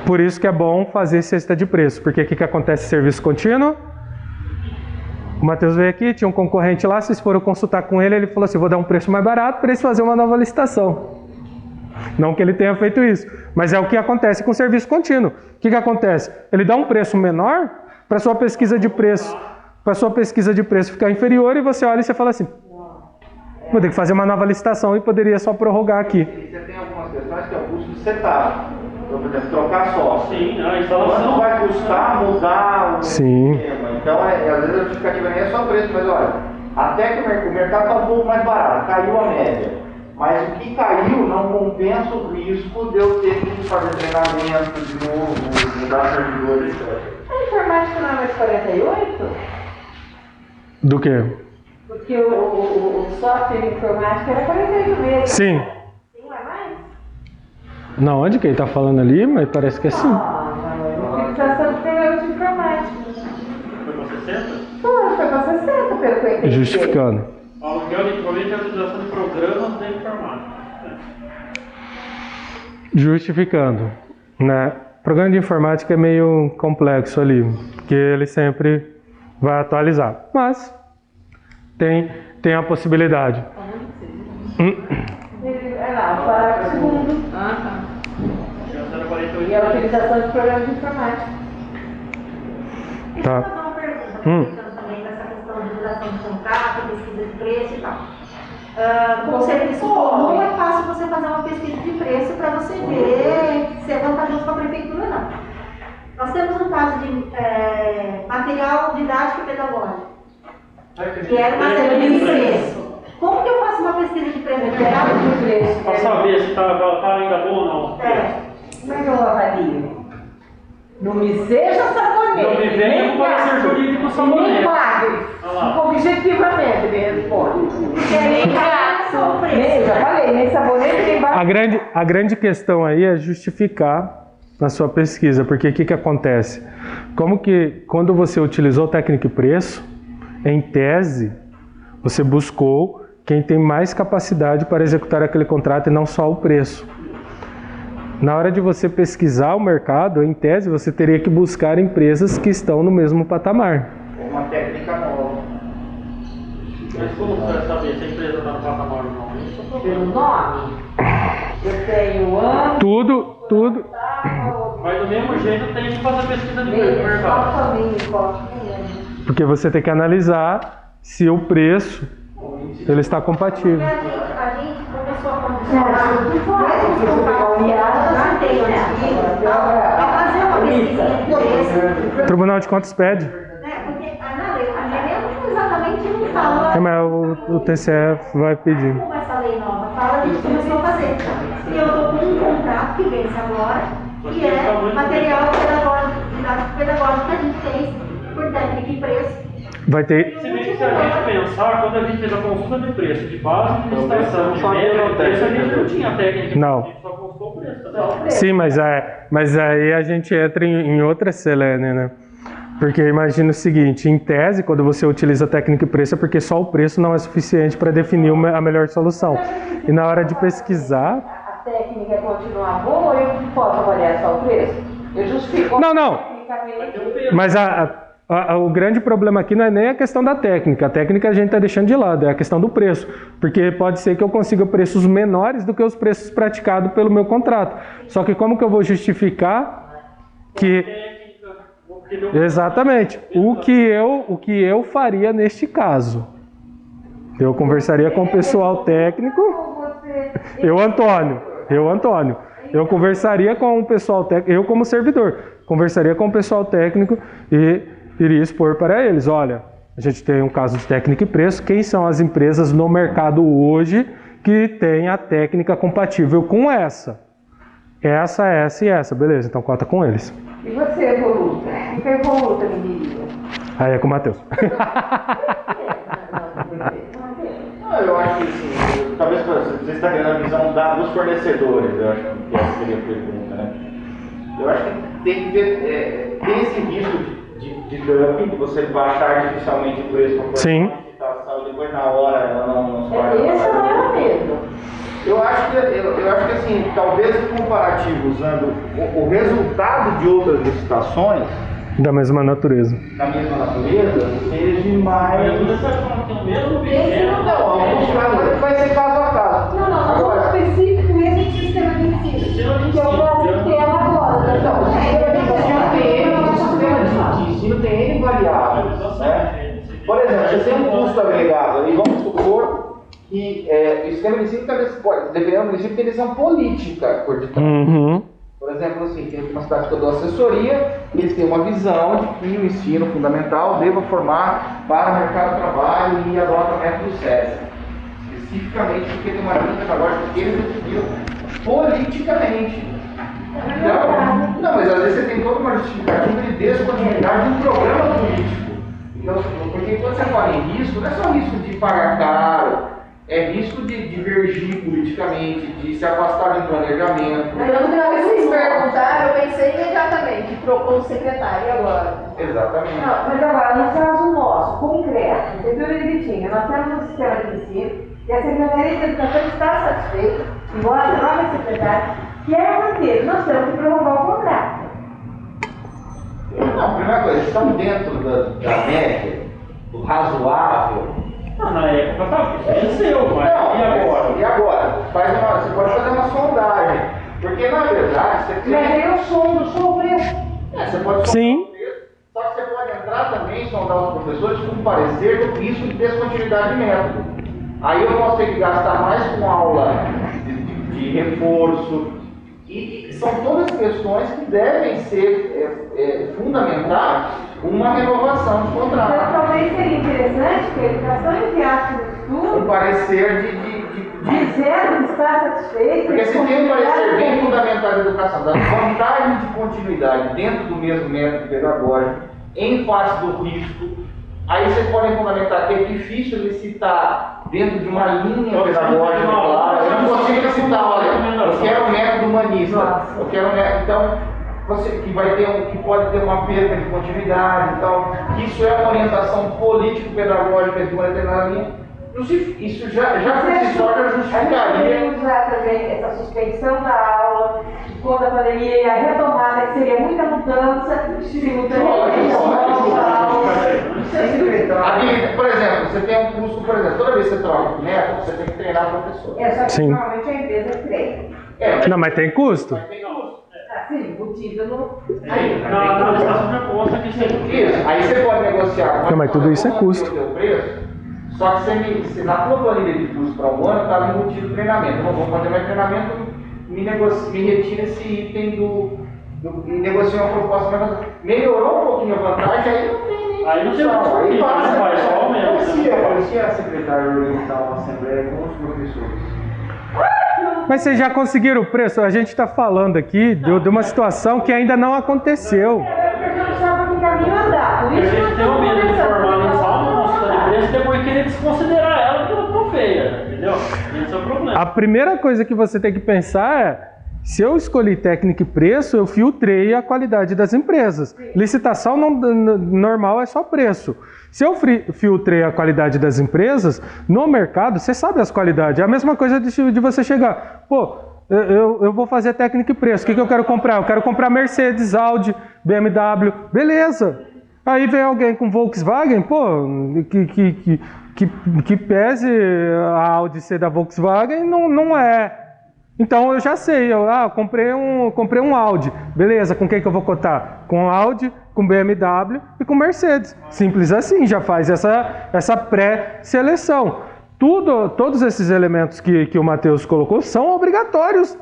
Speaker 1: Por isso que é bom fazer cesta de preço, porque o que acontece serviço contínuo? O Matheus veio aqui, tinha um concorrente lá, vocês foram consultar com ele, ele falou assim, vou dar um preço mais barato para eles fazerem uma nova licitação. Não que ele tenha feito isso, mas é o que acontece com o serviço contínuo. O que acontece? Ele dá um preço menor para sua pesquisa de preço, ficar inferior, e você olha e você fala assim, vou ter que fazer uma nova licitação e poderia só prorrogar aqui.
Speaker 2: Você tem algumas questões que é o custo de setup. Então, por exemplo, trocar software.
Speaker 5: Sim, a instalação.
Speaker 2: Quanto vai custar mudar o sistema? Então, às vezes a justificativa nem é só preço, mas olha, até que o mercado está um pouco mais barato, caiu a média. Mas o que caiu não compensa o risco de eu ter que fazer treinamento de novo, mudar servidores, etc.
Speaker 3: A informática não é mais 48?
Speaker 1: Do quê?
Speaker 3: Porque o software informático era 48 meses.
Speaker 1: Sim.
Speaker 3: Não é mais?
Speaker 1: Não, onde que ele está falando ali? Mas parece que é sim.
Speaker 3: Utilização de programas de informática.
Speaker 5: Foi para 60?
Speaker 3: Foi para 60, pelo que eu entendi.
Speaker 1: Justificando.
Speaker 5: Aluguel de equipamento e a utilização de programas de informática.
Speaker 1: Justificando, né? O programa de informática é meio complexo ali, porque ele sempre vai atualizar, mas tem a possibilidade.
Speaker 3: É lá, o parágrafo segundo. E a utilização de programas de informática.
Speaker 4: Deixa eu fazer uma pergunta, aproveitando também dessa questão de duração de contrato, pesquisa de preço e tal. Com o serviço comum é fácil você fazer uma pesquisa de preço para você ver se é vantajoso para a prefeitura ou não. Nós temos um caso de material didático e pedagógico, que era uma série de preço. Como que eu faço uma pesquisa de preço?
Speaker 5: Para saber se está ainda bom ou não.
Speaker 3: Como é que eu avalio? Não me seja sabonete.
Speaker 5: Não me venha com parecer jurídico
Speaker 3: Nem
Speaker 5: sabonete.
Speaker 3: pague. Objetivamente me responde. Nem gasto. Nem, já falei, nem sabonete, nem baixo.
Speaker 1: A grande questão aí é justificar na sua pesquisa, porque o que acontece? Como que quando você utilizou técnica e preço, em tese, você buscou quem tem mais capacidade para executar aquele contrato e não só o preço. Na hora de você pesquisar o mercado, em tese, você teria que buscar empresas que estão no mesmo patamar.
Speaker 2: Uma técnica nova.
Speaker 5: Mas como você vai saber se a empresa está no patamar ou não?
Speaker 3: Pelo nome, eu tenho ano.
Speaker 1: Tudo.
Speaker 5: Mas do mesmo jeito tem que fazer pesquisa de preço no mercado.
Speaker 1: Porque você tem que analisar se o preço ele está compatível.
Speaker 4: A gente começou a condicionar mesmo contratos a fazer uma pesquisa de preço.
Speaker 1: O Tribunal de Contas pede.
Speaker 4: Porque na lei, a lei exatamente não fala.
Speaker 1: Mas o TCE vai pedir.
Speaker 4: Como essa lei nova fala, a gente começou a fazer. E eu estou com um contrato que vence agora, que é material pedagógico que a gente fez por técnica e preço.
Speaker 1: Vai ter.
Speaker 5: Se bem que se a gente pensar, quando a gente fez a consulta de preço, de base de licitação, de média de preço, a gente não tinha técnica.
Speaker 1: Não.
Speaker 5: A gente só consultou o preço.
Speaker 1: Sim, mas aí a gente entra em outra selene, né? Porque imagina o seguinte, em tese, quando você utiliza técnica e preço, é porque só o preço não é suficiente para definir a melhor solução. E na hora de pesquisar...
Speaker 3: A técnica continuar boa, eu posso avaliar só o preço? Eu justifico.
Speaker 1: Não. Mas o grande problema aqui não é nem a questão da técnica. A técnica a gente está deixando de lado, é a questão do preço. Porque pode ser que eu consiga preços menores do que os preços praticados pelo meu contrato. Só que como que eu vou justificar que... Exatamente. O que eu faria neste caso? Eu conversaria com o pessoal técnico. Eu, Antônio. Eu conversaria com o pessoal técnico, eu como servidor, conversaria com o pessoal técnico e iria expor para eles, olha, a gente tem um caso de técnica e preço, quem são as empresas no mercado hoje que tem a técnica compatível com essa? Essa e essa, beleza, então conta com eles.
Speaker 3: E você, Evoluta? O que é Evoluta, menina?
Speaker 1: Aí é com o Matheus.
Speaker 2: Eu acho que assim, talvez você está querendo a visão dos fornecedores, eu acho que essa seria a pergunta, né? Eu acho que tem que ver, tem esse risco de dumping, de você baixar artificialmente o preço para
Speaker 1: Sim.
Speaker 2: licitação e depois na hora ela não se paga.
Speaker 3: Esse não é o mesmo.
Speaker 2: Eu acho que assim, talvez em comparativo usando o resultado de outras licitações
Speaker 1: Da mesma natureza.
Speaker 2: da mesma natureza, seja mais.
Speaker 4: Esse não
Speaker 2: Não, a gente vai ser caso a caso.
Speaker 3: Não, específico, esse sistema de
Speaker 2: custo agregado. E vamos supor que o sistema município, dependendo do município, tem visão política por detrás. Por exemplo, assim, tem uma cidade que eu dou assessoria, eles têm uma visão de que o ensino fundamental deva formar para o mercado de trabalho e adota método SESI. Especificamente porque tem uma linha pedagógica que eles definiram politicamente. Então, não, mas às vezes você tem toda uma justificativa de descontinuidade de um programa político. Então, porque quando você fala em risco, não é só risco de pagar caro, é risco de divergir politicamente, de se afastar de um planejamento.
Speaker 3: Quando vocês perguntaram, eu pensei imediatamente, trocou o secretário e agora?
Speaker 2: Exatamente.
Speaker 3: Não, mas agora, no caso nosso, concreto, entendeu, Editinha? Nós temos um sistema de ensino e a Secretaria de Educação está satisfeita, embora a nova secretária, que é manter, nós temos que prorrogar o contrato.
Speaker 2: Não, a primeira coisa, estão dentro da média, do razoável.
Speaker 5: Na época tá, venceu, mas
Speaker 2: Não,
Speaker 5: e agora?
Speaker 2: E agora? Você pode fazer uma sondagem. Porque na verdade você tem.
Speaker 3: Mas eu sou o preço.
Speaker 2: Você pode sondar
Speaker 1: Sim.
Speaker 2: o preço, só que você pode entrar também e sondar os professores com parecer do risco de descontinuidade de método. Aí eu posso ter que gastar mais com aula de reforço. E são todas questões que devem ser fundamentar uma renovação de contrato.
Speaker 3: Então, talvez seria interessante que a educação enviasse no estudo
Speaker 2: Um parecer
Speaker 3: dizendo que está satisfeito.
Speaker 2: Porque se tem um parecer bem fundamentado da educação, das vantagens de continuidade dentro do mesmo método pedagógico, em face do risco, aí vocês podem fundamentar que é difícil licitar dentro de uma linha pedagógica clara. Eu não consigo licitar, olha, eu quero um método humanista, eu quero um método, então, que pode ter uma perda de continuidade, então, que isso é uma orientação político-pedagógica de uma determinada linha. Isso já por si só já justificaria.
Speaker 3: Podemos usar também essa suspensão da aula, quando a pandemia ia retomada, que seria muita mudança, simultaneamente a aula.
Speaker 2: Por exemplo, você tem um custo, por exemplo, toda vez que você troca o método, você tem que treinar o professor.
Speaker 3: Só que
Speaker 1: Sim.
Speaker 3: normalmente a empresa treina.
Speaker 1: Não, mas tem custo.
Speaker 3: Sim, embutido no.
Speaker 5: Na licitação já consta que isso
Speaker 2: Isso, aí você pode negociar.
Speaker 1: Não, mas tudo isso é custo.
Speaker 2: O teu preço, só que na tua planilha de custo para um ano estava embutido treinamento. Eu não vou fazer mais treinamento, me retira esse item e negocia uma proposta. Melhorou um pouquinho a vantagem, aí não tem nem.
Speaker 5: Aí não tem
Speaker 2: discussão,
Speaker 5: mais
Speaker 2: aí passa.
Speaker 5: vai só aumenta.
Speaker 2: Parecia a secretária organizar uma assembleia com os professores.
Speaker 1: Mas vocês já conseguiram o preço? A gente está falando aqui de uma situação que ainda não aconteceu.
Speaker 3: Porque não sabe para que caminho andar. Por
Speaker 5: A
Speaker 3: isso que eu
Speaker 5: gente tem o
Speaker 3: estou
Speaker 5: medo de formar
Speaker 3: conversando.
Speaker 5: mensal uma consulta de preço e depois querer desconsiderar ela porque ela ficou feia, entendeu? Esse é o problema.
Speaker 1: A primeira coisa que você tem que pensar é: se eu escolhi técnica e preço, eu filtrei a qualidade das empresas. Licitação normal é só preço. Se eu filtrei a qualidade das empresas, no mercado, você sabe as qualidades. É a mesma coisa de você chegar, pô, eu vou fazer técnica e preço, o que eu quero comprar? Eu quero comprar Mercedes, Audi, BMW, beleza. Aí vem alguém com Volkswagen, pô, que pese a Audi ser da Volkswagen, não é. Então eu já sei, comprei um Audi, beleza, com quem que eu vou cotar? Com Audi, com BMW e com Mercedes. Simples assim, já faz essa pré-seleção. Todos esses elementos que o Matheus colocou são obrigatórios,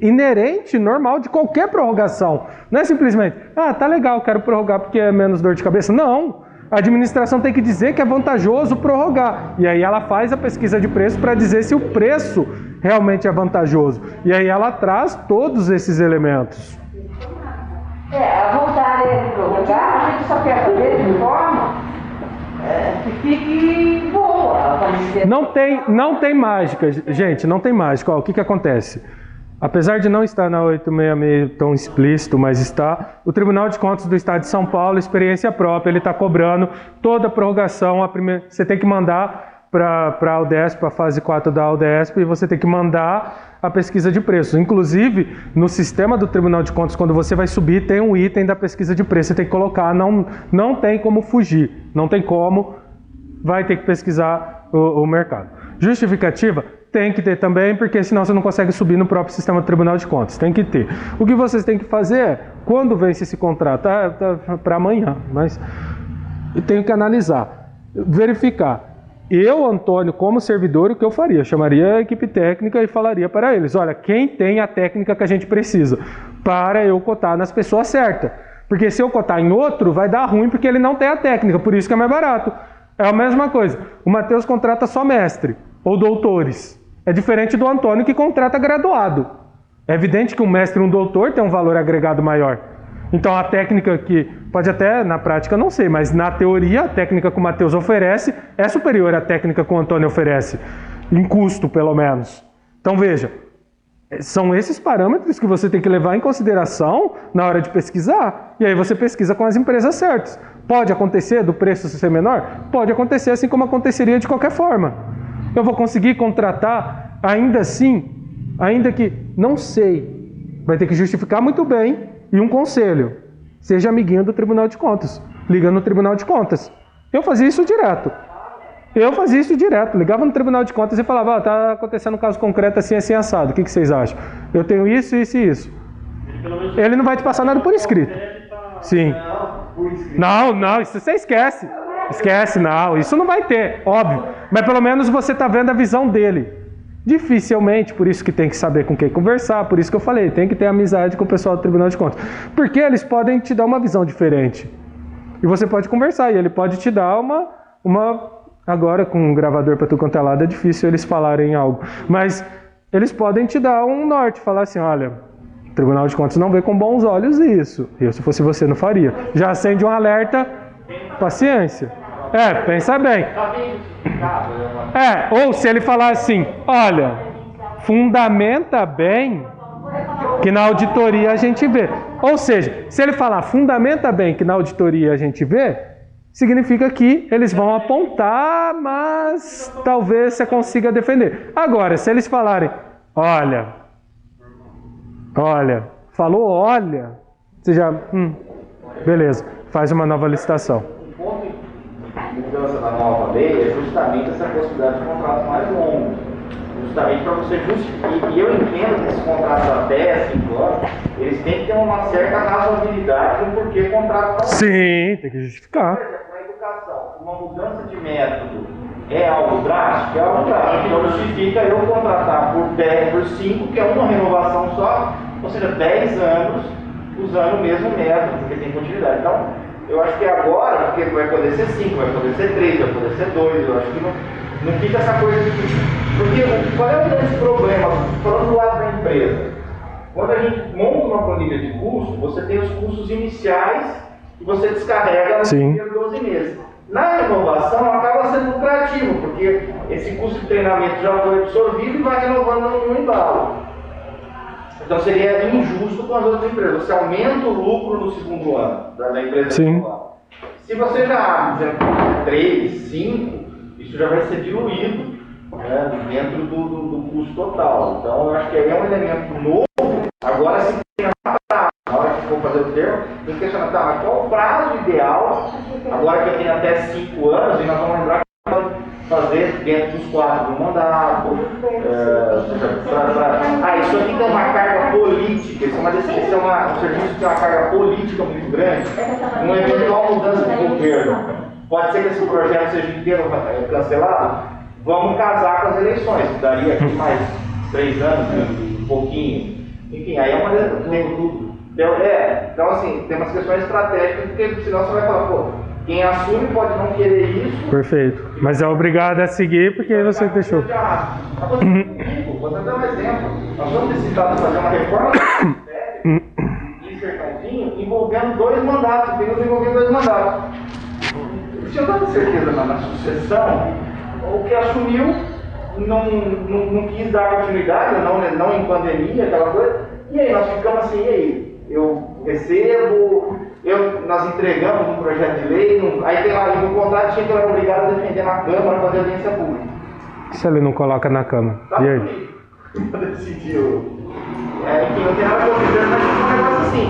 Speaker 1: inerente, normal de qualquer prorrogação. Não é simplesmente, tá legal, quero prorrogar porque é menos dor de cabeça. Não, a administração tem que dizer que é vantajoso prorrogar. E aí ela faz a pesquisa de preço para dizer se o preço realmente é vantajoso. E aí ela traz todos esses elementos.
Speaker 3: A vontade é de prorrogar, a gente só quer fazer de forma que fique boa. Vamos dizer.
Speaker 1: Não tem mágica, gente, não tem mágica. O que acontece? Apesar de não estar na 866 tão explícito, mas está, o Tribunal de Contas do Estado de São Paulo, experiência própria, ele está cobrando toda a prorrogação. Você tem que mandar para a UDESP, para a fase 4 da UDESP, e você tem que mandar a pesquisa de preços. Inclusive, no sistema do Tribunal de Contas, quando você vai subir, tem um item da pesquisa de preço. Você tem que colocar, não tem como fugir, não tem como, vai ter que pesquisar o mercado. Justificativa? Tem que ter também, porque senão você não consegue subir no próprio sistema do Tribunal de Contas. Tem que ter. O que vocês têm que fazer é, quando vence esse contrato? Tá para amanhã, mas eu tenho que analisar, verificar. Eu, Antônio, como servidor, o que eu faria? Eu chamaria a equipe técnica e falaria para eles, olha, quem tem a técnica que a gente precisa para eu cotar nas pessoas certas. Porque se eu cotar em outro, vai dar ruim porque ele não tem a técnica, por isso que é mais barato. É a mesma coisa. O Matheus contrata só mestre ou doutores. É diferente do Antônio que contrata graduado. É evidente que um mestre e um doutor tem um valor agregado maior. Então a técnica que, pode até na prática não sei, mas na teoria a técnica que o Matheus oferece é superior à técnica que o Antônio oferece, em custo pelo menos. Então veja, são esses parâmetros que você tem que levar em consideração na hora de pesquisar, e aí você pesquisa com as empresas certas. Pode acontecer do preço ser menor? Pode acontecer, assim como aconteceria de qualquer forma. Eu vou conseguir contratar ainda assim, ainda que não sei, vai ter que justificar muito bem. E um conselho, seja amiguinho do Tribunal de Contas, liga no Tribunal de Contas. Eu fazia isso direto. Ligava no Tribunal de Contas e falava, ó, tá acontecendo um caso concreto assim, assim, assado, o que vocês acham? Eu tenho isso, isso e isso. Ele não vai te passar nada por escrito. Sim. Não, isso você esquece. Esquece, não, isso não vai ter, óbvio. Mas pelo menos você tá vendo a visão dele. Dificilmente, por isso que tem que saber com quem conversar, por isso que eu falei, tem que ter amizade com o pessoal do Tribunal de Contas. Porque eles podem te dar uma visão diferente. E você pode conversar, e ele pode te dar uma... Agora, com um gravador para tudo quanto é lado, é difícil eles falarem algo. Mas eles podem te dar um norte, falar assim, olha, o Tribunal de Contas não vê com bons olhos isso. Eu, se fosse você, não faria. Já acende um alerta, paciência. Pensa bem. Ou se ele falar assim, olha, fundamenta bem que na auditoria a gente vê. Ou seja, se ele falar fundamenta bem que na auditoria a gente vê, significa que eles vão apontar, mas talvez você consiga defender. Agora, se eles falarem, olha, falou olha, você já, beleza, faz uma nova licitação.
Speaker 2: Mudança da nova lei é justamente essa possibilidade de contratos mais longos. Justamente para você justificar. E eu entendo que esses contratos até 5 anos, eles têm que ter uma certa razoabilidade no porquê o contrato não.
Speaker 1: Sim, tem que justificar.
Speaker 2: Na educação, uma mudança de método é algo drástico? É algo drástico. Então justifica eu contratar por 5, que é uma renovação só, ou seja, 10 anos usando o mesmo método, porque tem continuidade. Então, eu acho que agora, porque vai poder ser 5, vai poder ser 3, vai poder ser 2, eu acho que não fica essa coisa de... Porque qual é o grande problema? Falando do lado da empresa. Quando a gente monta uma planilha de custo, você tem os custos iniciais que você descarrega nos primeiros 12 meses. Na inovação acaba sendo lucrativo, porque esse custo de treinamento já foi absorvido e vai renovando no embalo. Então seria injusto com as outras empresas. Você aumenta o lucro no segundo ano da empresa.
Speaker 1: Sim.
Speaker 2: Se você já abre, por exemplo, 3, 5, isso já vai ser diluído, né, dentro do custo total. Então eu acho que aí é um elemento novo. Agora, se pensar, na hora que for fazer o termo, tem que questionar, tá, mas qual o prazo ideal, agora que eu tenho até 5 anos, e nós vamos lembrar que fazer dentro dos 4 do mandato. Isso aqui tem uma carga política, isso é um serviço que tem uma carga política muito grande, uma eventual mudança de governo. Pode ser que esse projeto seja inteiro cancelado, vamos casar com as eleições, que daria aqui mais 3 anos, um pouquinho. Enfim, aí é uma tudo. Então assim, tem umas questões estratégicas, porque senão você vai falar, pô, quem assume pode não querer isso.
Speaker 1: Perfeito. Mas é obrigado a seguir porque você deixou.
Speaker 2: Vou dar um exemplo. Nós vamos precisar fazer uma reforma em Sertãozinho envolvendo 2 mandatos. Temos envolvendo 2 mandatos. Se eu tenho certeza na sucessão, o que assumiu não quis dar continuidade, não em pandemia, aquela coisa. E aí nós ficamos assim, e aí? Eu recebo, nós entregamos um projeto de lei, aí tem lá no contrato tinha que era obrigado a defender na Câmara fazer audiência pública.
Speaker 1: Se ele não coloca na Câmara?
Speaker 2: Tá,
Speaker 1: e aí?
Speaker 2: Decidiu. Enfim, não tem nada que eu dizer, mas é um negócio assim.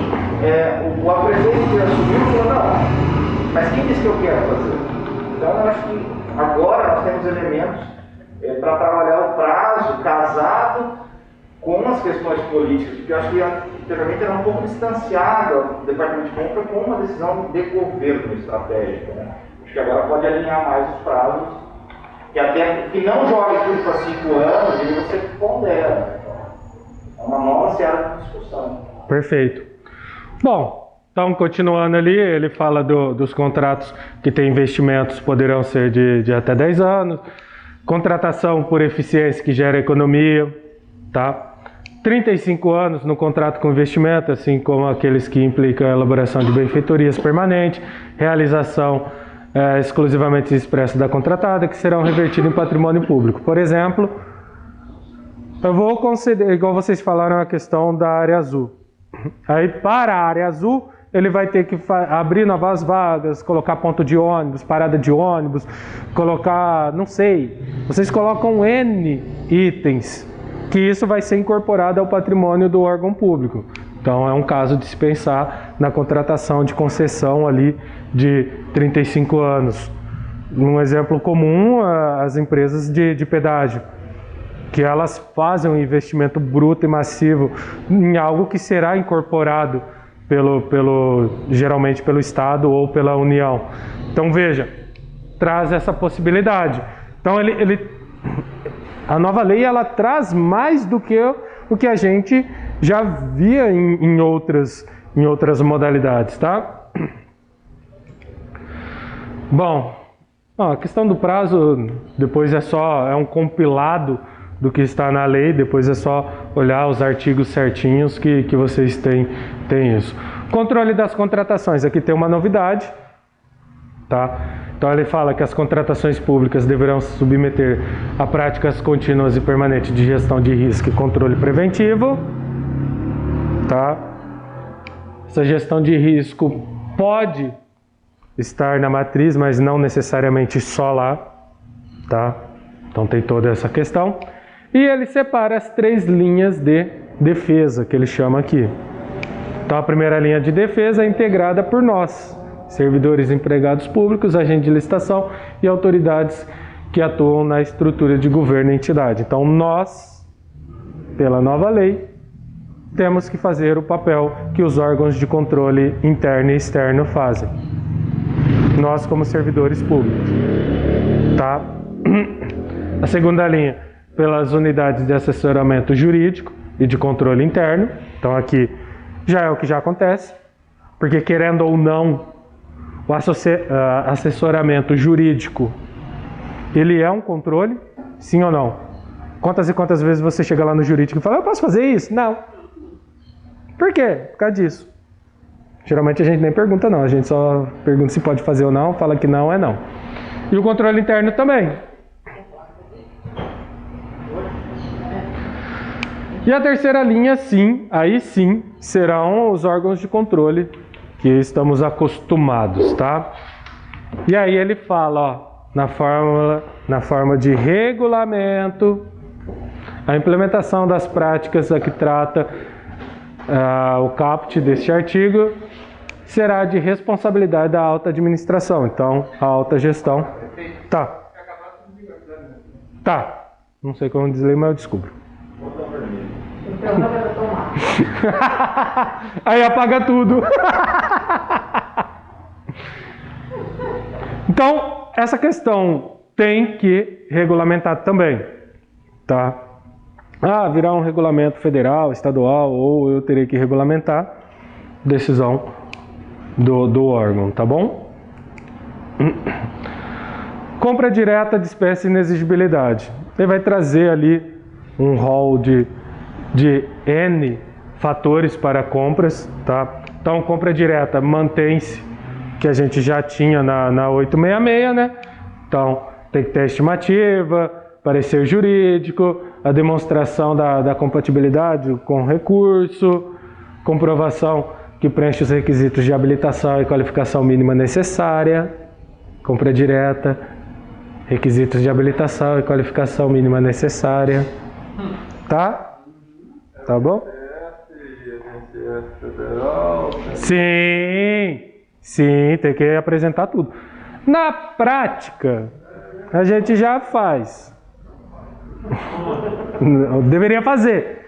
Speaker 2: O presidente que assumiu falou, não, mas quem disse que eu quero fazer? Então eu acho que agora nós temos elementos para trabalhar o prazo casado com as questões políticas, porque eu acho que anteriormente era um pouco distanciado o departamento de compra com uma decisão de governo estratégica, né? Acho que agora pode alinhar mais os prazos que não jogue tudo para 5 anos e você pondera. É uma nova seara de discussão.
Speaker 1: Perfeito. Bom, então continuando ali, ele fala dos contratos que têm investimentos poderão ser de até 10 anos, contratação por eficiência que gera economia, tá? 35 anos no contrato com investimento, assim como aqueles que implicam a elaboração de benfeitorias permanentes, realização exclusivamente expressa da contratada, que serão revertidos em patrimônio público. Por exemplo, eu vou considerar, igual vocês falaram, a questão da área azul. Aí, para a área azul, ele vai ter que abrir novas vagas, colocar ponto de ônibus, parada de ônibus, colocar, não sei, vocês colocam N itens, que isso vai ser incorporado ao patrimônio do órgão público. Então é um caso de se pensar na contratação de concessão ali de 35 anos. Um exemplo comum, as empresas de pedágio, que elas fazem um investimento bruto e massivo em algo que será incorporado geralmente pelo Estado ou pela União. Então veja, traz essa possibilidade. Então a nova lei ela traz mais do que o que a gente já via em outras modalidades, tá? Bom, a questão do prazo depois é um compilado do que está na lei, depois é só olhar os artigos certinhos que vocês têm isso. Controle das contratações, aqui tem uma novidade, tá? Então ele fala que as contratações públicas deverão se submeter a práticas contínuas e permanentes de gestão de risco e controle preventivo, tá? Essa gestão de risco pode estar na matriz, mas não necessariamente só lá, tá? Então tem toda essa questão. E ele separa as 3 linhas de defesa, que ele chama aqui. Então a primeira linha de defesa é integrada por nós, servidores e empregados públicos, agentes de licitação e autoridades que atuam na estrutura de governo e entidade. Então nós, pela nova lei, temos que fazer o papel que os órgãos de controle interno e externo fazem. Nós como servidores públicos, tá? A segunda linha, pelas unidades de assessoramento jurídico e de controle interno. Então aqui já é o que já acontece, porque querendo ou não, o assessoramento jurídico, ele é um controle, sim ou não? Quantas e quantas vezes você chega lá no jurídico e fala, eu posso fazer isso? Não. Por quê? Por causa disso. Geralmente a gente nem pergunta não, a gente só pergunta se pode fazer ou não, fala que não é não. E o controle interno também. E a terceira linha, sim, aí sim, serão os órgãos de controle que estamos acostumados, tá? E aí ele fala, ó, na forma de regulamento, a implementação das práticas a que trata o caput deste artigo será de responsabilidade da alta administração, então a alta gestão. Tá. Não sei como dizer, mas eu descubro.
Speaker 3: Então, não vai tomar.
Speaker 1: Aí apaga tudo. Então, essa questão tem que regulamentar também, tá? Virá um regulamento federal, estadual, ou eu terei que regulamentar, decisão do órgão, tá bom? Compra direta de espécie e inexigibilidade. Ele vai trazer ali um rol de N fatores para compras, tá? Então, compra direta mantém-se, que a gente já tinha na 866, né? Então, tem que ter a estimativa, parecer jurídico, a demonstração da compatibilidade com recurso, comprovação que preenche os requisitos de habilitação e qualificação mínima necessária, compra direta, requisitos de habilitação e qualificação mínima necessária. Tá? Tá bom? Sim, tem que apresentar tudo. Na prática, a gente já faz. Deveria fazer.